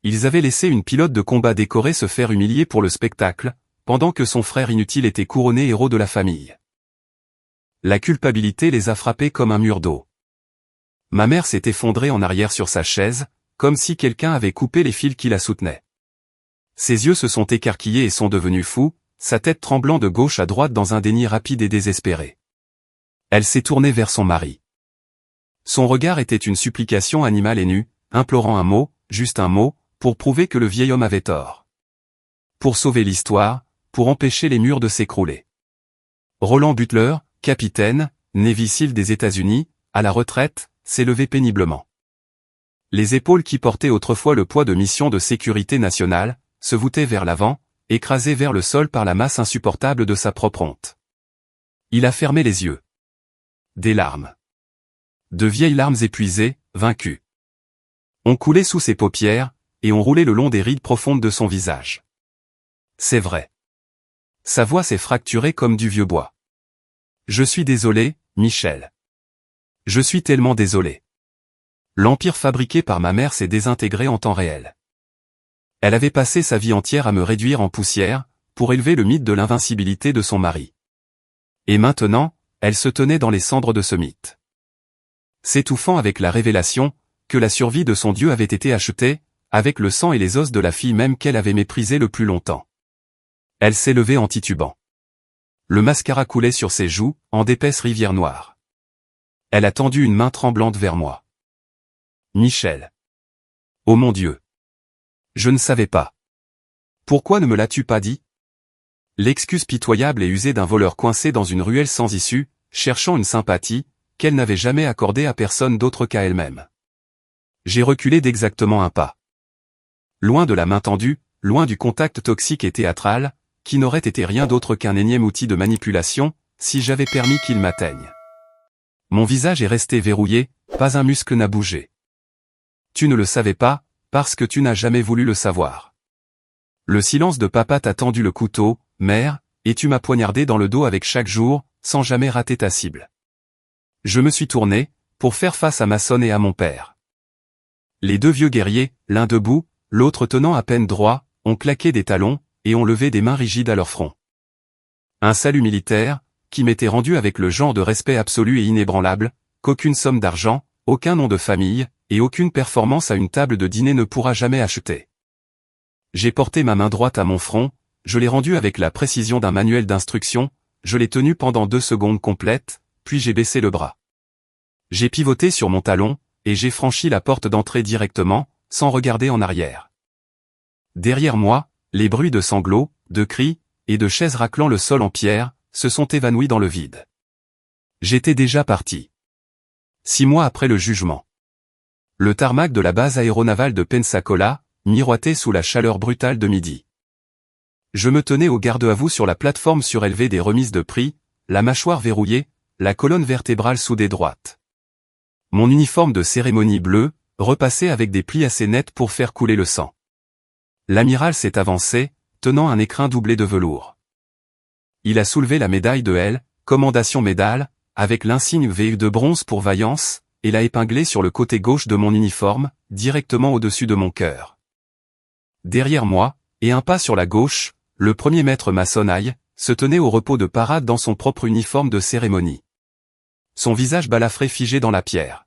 Ils avaient laissé une pilote de combat décorée se faire humilier pour le spectacle, pendant que son frère inutile était couronné héros de la famille. La culpabilité les a frappés comme un mur d'eau. Ma mère s'est effondrée en arrière sur sa chaise, comme si quelqu'un avait coupé les fils qui la soutenaient. Ses yeux se sont écarquillés et sont devenus fous, sa tête tremblant de gauche à droite dans un déni rapide et désespéré. Elle s'est tournée vers son mari. Son regard était une supplication animale et nue, implorant un mot, juste un mot, pour prouver que le vieil homme avait tort. Pour sauver l'histoire, pour empêcher les murs de s'écrouler. Roland Butler, capitaine, Navy SEAL des États-Unis, à la retraite, s'est levé péniblement. Les épaules qui portaient autrefois le poids de missions de sécurité nationale, se voûtaient vers l'avant, écrasé vers le sol par la masse insupportable de sa propre honte. Il a fermé les yeux. Des larmes. De vieilles larmes épuisées, vaincues. On coulait sous ses paupières, et on roulait le long des rides profondes de son visage. C'est vrai. Sa voix s'est fracturée comme du vieux bois. Je suis désolé, Michel. Je suis tellement désolé. L'empire fabriqué par ma mère s'est désintégré en temps réel. Elle avait passé sa vie entière à me réduire en poussière, pour élever le mythe de l'invincibilité de son mari. Et maintenant, elle se tenait dans les cendres de ce mythe. S'étouffant avec la révélation, que la survie de son Dieu avait été achetée, avec le sang et les os de la fille même qu'elle avait méprisée le plus longtemps. Elle s'est levée en titubant. Le mascara coulait sur ses joues, en d'épaisses rivières noires. Elle a tendu une main tremblante vers moi. Michel. Oh mon Dieu. Je ne savais pas. Pourquoi ne me l'as-tu pas dit? L'excuse pitoyable et usée d'un voleur coincé dans une ruelle sans issue, cherchant une sympathie, qu'elle n'avait jamais accordée à personne d'autre qu'à elle-même. J'ai reculé d'exactement un pas. Loin de la main tendue, loin du contact toxique et théâtral, qui n'aurait été rien d'autre qu'un énième outil de manipulation, si j'avais permis qu'il m'atteigne. Mon visage est resté verrouillé, pas un muscle n'a bougé. Tu ne le savais pas, parce que tu n'as jamais voulu le savoir. Le silence de papa t'a tendu le couteau, mère, et tu m'as poignardé dans le dos avec chaque jour, sans jamais rater ta cible. Je me suis tourné, pour faire face à ma sonne et à mon père. Les deux vieux guerriers, l'un debout, l'autre tenant à peine droit, ont claqué des talons, et ont levé des mains rigides à leur front. Un salut militaire, qui m'était rendu avec le genre de respect absolu et inébranlable, qu'aucune somme d'argent, aucun nom de famille, et aucune performance à une table de dîner ne pourra jamais acheter. J'ai porté ma main droite à mon front, je l'ai rendue avec la précision d'un manuel d'instruction, je l'ai tenue pendant 2 secondes complètes, puis j'ai baissé le bras. J'ai pivoté sur mon talon, et j'ai franchi la porte d'entrée directement, sans regarder en arrière. Derrière moi, les bruits de sanglots, de cris, et de chaises raclant le sol en pierre, se sont évanouis dans le vide. J'étais déjà parti. 6 mois après le jugement. Le tarmac de la base aéronavale de Pensacola, miroitait sous la chaleur brutale de midi. Je me tenais au garde-à-vous sur la plateforme surélevée des remises de prix, la mâchoire verrouillée, la colonne vertébrale soudée droite. Mon uniforme de cérémonie bleu, repassé avec des plis assez nets pour faire couler le sang. L'amiral s'est avancé, tenant un écrin doublé de velours. Il a soulevé la médaille de L, commendation médaille, avec l'insigne VU de bronze pour vaillance, et l'a épinglée sur le côté gauche de mon uniforme, directement au-dessus de mon cœur. Derrière moi, et un pas sur la gauche, le premier maître Masonaille, se tenait au repos de parade dans son propre uniforme de cérémonie. Son visage balafré figé dans la pierre.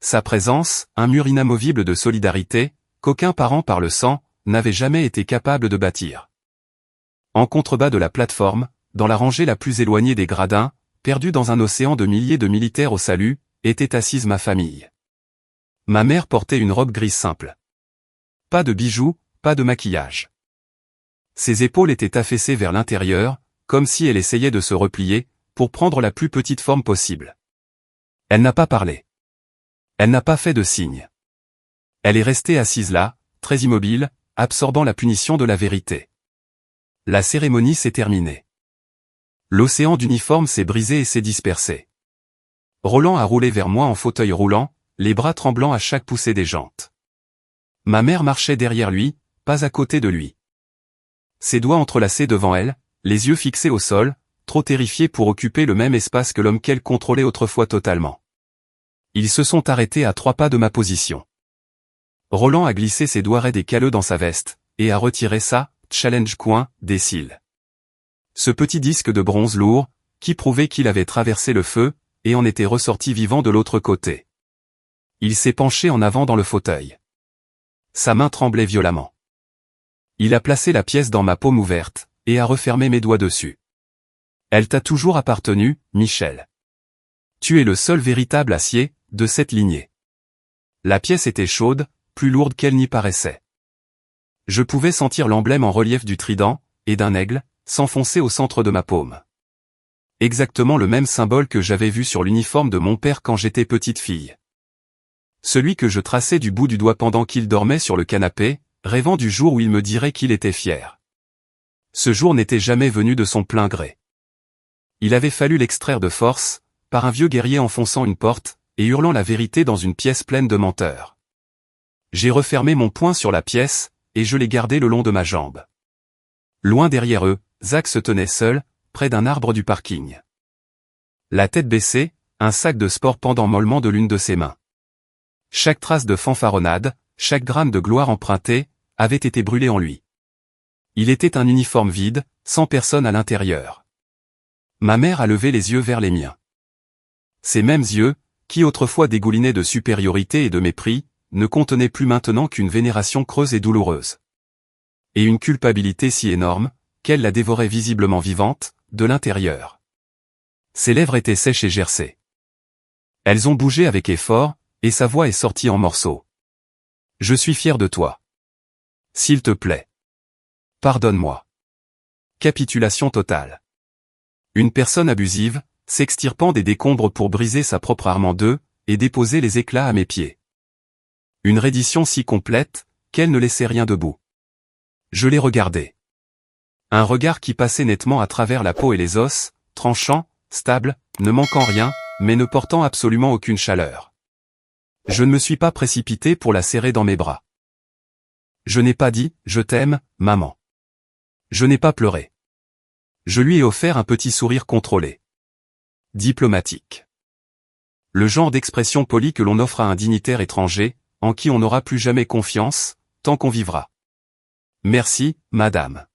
Sa présence, un mur inamovible de solidarité, qu'aucun parent par le sang, n'avait jamais été capable de bâtir. En contrebas de la plateforme, dans la rangée la plus éloignée des gradins, perdue dans un océan de milliers de militaires au salut, était assise ma famille. Ma mère portait une robe grise simple. Pas de bijoux, pas de maquillage. Ses épaules étaient affaissées vers l'intérieur, comme si elle essayait de se replier, pour prendre la plus petite forme possible. Elle n'a pas parlé. Elle n'a pas fait de signe. Elle est restée assise là, très immobile, absorbant la punition de la vérité. La cérémonie s'est terminée. L'océan d'uniforme s'est brisé et s'est dispersé. Roland a roulé vers moi en fauteuil roulant, les bras tremblants à chaque poussée des jantes. Ma mère marchait derrière lui, pas à côté de lui. Ses doigts entrelacés devant elle, les yeux fixés au sol, trop terrifiés pour occuper le même espace que l'homme qu'elle contrôlait autrefois totalement. Ils se sont arrêtés à 3 pas de ma position. Roland a glissé ses doigts raides et calleux dans sa veste, et a retiré ça, challenge coin, des cils. Ce petit disque de bronze lourd, qui prouvait qu'il avait traversé le feu, et en était ressorti vivant de l'autre côté. Il s'est penché en avant dans le fauteuil. Sa main tremblait violemment. Il a placé la pièce dans ma paume ouverte, et a refermé mes doigts dessus. Elle t'a toujours appartenu, Michel. Tu es le seul véritable acier, de cette lignée. La pièce était chaude, plus lourde qu'elle n'y paraissait. Je pouvais sentir l'emblème en relief du trident, et d'un aigle, s'enfoncer au centre de ma paume. Exactement le même symbole que j'avais vu sur l'uniforme de mon père quand j'étais petite fille. Celui que je traçais du bout du doigt pendant qu'il dormait sur le canapé, rêvant du jour où il me dirait qu'il était fier. Ce jour n'était jamais venu de son plein gré. Il avait fallu l'extraire de force, par un vieux guerrier enfonçant une porte, et hurlant la vérité dans une pièce pleine de menteurs. J'ai refermé mon poing sur la pièce, et je l'ai gardé le long de ma jambe. Loin derrière eux, Zach se tenait seul, près d'un arbre du parking. La tête baissée, un sac de sport pendant mollement de l'une de ses mains. Chaque trace de fanfaronnade, chaque gramme de gloire empruntée, avait été brûlée en lui. Il était un uniforme vide, sans personne à l'intérieur. Ma mère a levé les yeux vers les miens. Ces mêmes yeux, qui autrefois dégoulinaient de supériorité et de mépris, ne contenaient plus maintenant qu'une vénération creuse et douloureuse. Et une culpabilité si énorme, qu'elle la dévorait visiblement vivante, de l'intérieur. Ses lèvres étaient sèches et gercées. Elles ont bougé avec effort, et sa voix est sortie en morceaux. Je suis fier de toi. S'il te plaît. Pardonne-moi. Capitulation totale. Une personne abusive, s'extirpant des décombres pour briser sa propre arme en deux, et déposer les éclats à mes pieds. Une reddition si complète, qu'elle ne laissait rien debout. Je les regardais. Un regard qui passait nettement à travers la peau et les os, tranchant, stable, ne manquant rien, mais ne portant absolument aucune chaleur. Je ne me suis pas précipité pour la serrer dans mes bras. Je n'ai pas dit « Je t'aime, maman ». Je n'ai pas pleuré. Je lui ai offert un petit sourire contrôlé. Diplomatique. Le genre d'expression polie que l'on offre à un dignitaire étranger, en qui on n'aura plus jamais confiance, tant qu'on vivra. Merci, madame.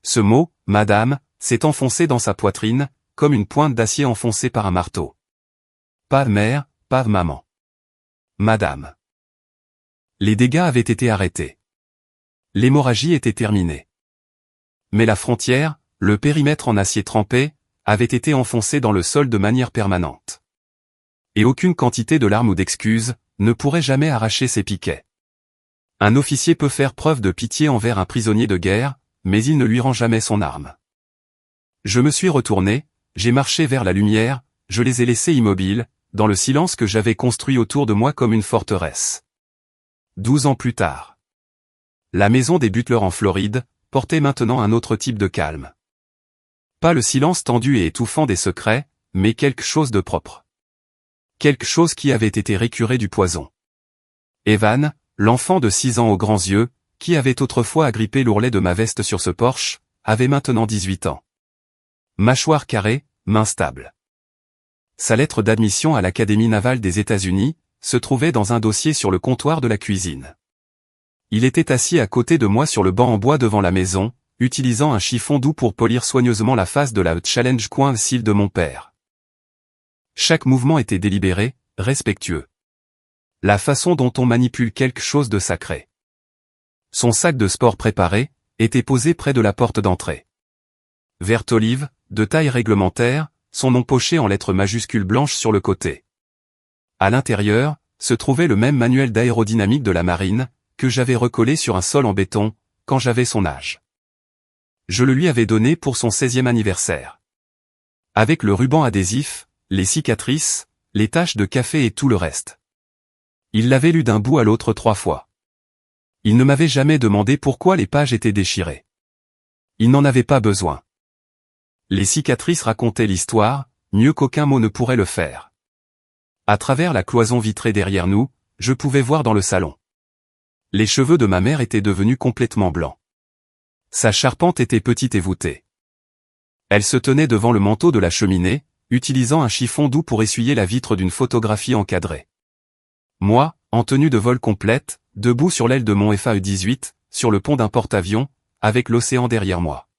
Ce mot, madame, s'est enfoncé dans sa poitrine, comme une pointe d'acier enfoncée par un marteau. Pas mère, pas maman. Madame. Les dégâts avaient été arrêtés. L'hémorragie était terminée. Mais la frontière, le périmètre en acier trempé, avait été enfoncé dans le sol de manière permanente. Et aucune quantité de larmes ou d'excuses ne pourrait jamais arracher ces piquets. Un officier peut faire preuve de pitié envers un prisonnier de guerre, mais il ne lui rend jamais son arme. Je me suis retourné, j'ai marché vers la lumière, je les ai laissés immobiles, dans le silence que j'avais construit autour de moi comme une forteresse. 12 ans plus tard. La maison des Butler en Floride portait maintenant un autre type de calme. Pas le silence tendu et étouffant des secrets, mais quelque chose de propre. Quelque chose qui avait été récuré du poison. Evan, l'enfant de 6 ans aux grands yeux, qui avait autrefois agrippé l'ourlet de ma veste sur ce porche, avait maintenant 18 ans. Mâchoire carrée, main stable. Sa lettre d'admission à l'Académie navale des États-Unis se trouvait dans un dossier sur le comptoir de la cuisine. Il était assis à côté de moi sur le banc en bois devant la maison, utilisant un chiffon doux pour polir soigneusement la face de la challenge coin cils de mon père. Chaque mouvement était délibéré, respectueux. La façon dont on manipule quelque chose de sacré. Son sac de sport préparé était posé près de la porte d'entrée. Vert olive, de taille réglementaire, son nom poché en lettres majuscules blanches sur le côté. À l'intérieur, se trouvait le même manuel d'aérodynamique de la marine, que j'avais recollé sur un sol en béton, quand j'avais son âge. Je le lui avais donné pour son 16e anniversaire. Avec le ruban adhésif, les cicatrices, les taches de café et tout le reste. Il l'avait lu d'un bout à l'autre 3 fois. Il ne m'avait jamais demandé pourquoi les pages étaient déchirées. Il n'en avait pas besoin. Les cicatrices racontaient l'histoire, mieux qu'aucun mot ne pourrait le faire. À travers la cloison vitrée derrière nous, je pouvais voir dans le salon. Les cheveux de ma mère étaient devenus complètement blancs. Sa charpente était petite et voûtée. Elle se tenait devant le manteau de la cheminée, utilisant un chiffon doux pour essuyer la vitre d'une photographie encadrée. Moi, en tenue de vol complète, debout sur l'aile de mon FAE-18, sur le pont d'un porte-avions, avec l'océan derrière moi.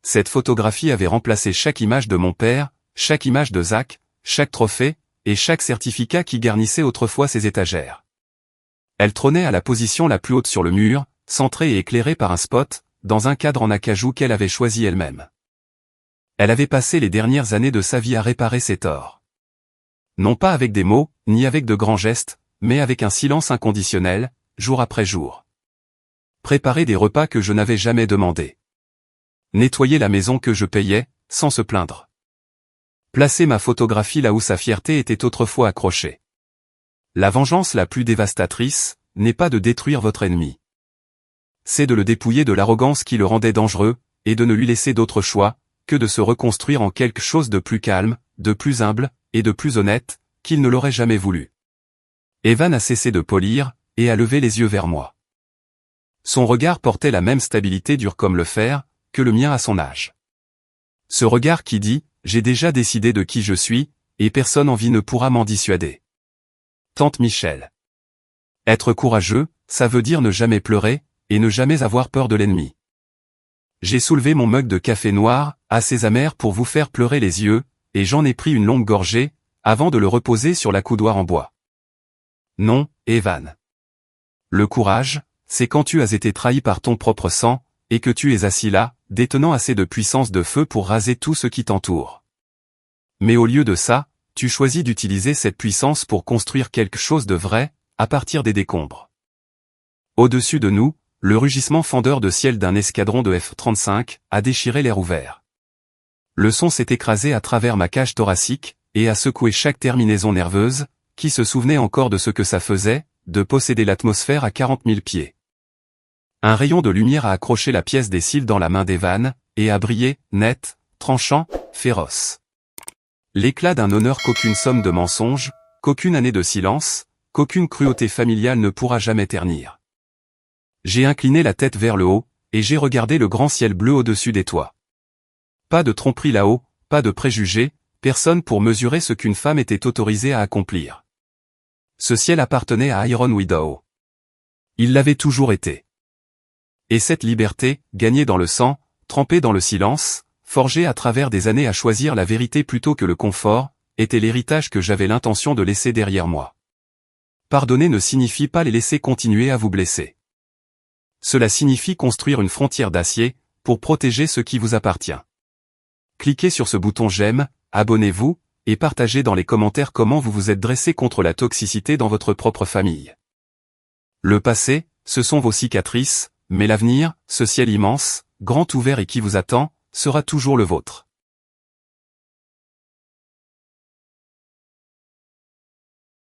Cette photographie avait remplacé chaque image de mon père, chaque image de Zach, chaque trophée, et chaque certificat qui garnissait autrefois ses étagères. Elle trônait à la position la plus haute sur le mur, centrée et éclairée par un spot, dans un cadre en acajou qu'elle avait choisi elle-même. Elle avait passé les dernières années de sa vie à réparer ses torts. Non pas avec des mots, ni avec de grands gestes, mais avec un silence inconditionnel, jour après jour. Préparer des repas que je n'avais jamais demandés. Nettoyer la maison que je payais, sans se plaindre. Placer ma photographie là où sa fierté était autrefois accrochée. La vengeance la plus dévastatrice, n'est pas de détruire votre ennemi. C'est de le dépouiller de l'arrogance qui le rendait dangereux, et de ne lui laisser d'autre choix, que de se reconstruire en quelque chose de plus calme, de plus humble, et de plus honnête, qu'il ne l'aurait jamais voulu. Evan a cessé de polir, et a levé les yeux vers moi. Son regard portait la même stabilité dure comme le fer, que le mien à son âge. Ce regard qui dit, j'ai déjà décidé de qui je suis, et personne en vie ne pourra m'en dissuader. Tante Michel. Être courageux, ça veut dire ne jamais pleurer, et ne jamais avoir peur de l'ennemi. J'ai soulevé mon mug de café noir, assez amer pour vous faire pleurer les yeux, et j'en ai pris une longue gorgée, avant de le reposer sur la coudoir en bois. Non, Evan. Le courage, c'est quand tu as été trahi par ton propre sang, et que tu es assis là, détenant assez de puissance de feu pour raser tout ce qui t'entoure. Mais au lieu de ça, tu choisis d'utiliser cette puissance pour construire quelque chose de vrai, à partir des décombres. Au-dessus de nous, le rugissement fendeur de ciel d'un escadron de F-35 a déchiré l'air ouvert. Le son s'est écrasé à travers ma cage thoracique, et a secoué chaque terminaison nerveuse, qui se souvenait encore de ce que ça faisait, de posséder l'atmosphère à 40 000 pieds. Un rayon de lumière a accroché la pièce des cils dans la main d'Evan, et a brillé, net, tranchant, féroce. L'éclat d'un honneur qu'aucune somme de mensonges, qu'aucune année de silence, qu'aucune cruauté familiale ne pourra jamais ternir. J'ai incliné la tête vers le haut, et j'ai regardé le grand ciel bleu au-dessus des toits. Pas de tromperie là-haut, pas de préjugés, personne pour mesurer ce qu'une femme était autorisée à accomplir. Ce ciel appartenait à Iron Widow. Il l'avait toujours été. Et cette liberté, gagnée dans le sang, trempée dans le silence, forgée à travers des années à choisir la vérité plutôt que le confort, était l'héritage que j'avais l'intention de laisser derrière moi. Pardonner ne signifie pas les laisser continuer à vous blesser. Cela signifie construire une frontière d'acier, pour protéger ce qui vous appartient. Cliquez sur ce bouton j'aime, abonnez-vous, et partagez dans les commentaires comment vous vous êtes dressé contre la toxicité dans votre propre famille. Le passé, ce sont vos cicatrices, mais l'avenir, ce ciel immense, grand ouvert et qui vous attend, sera toujours le vôtre.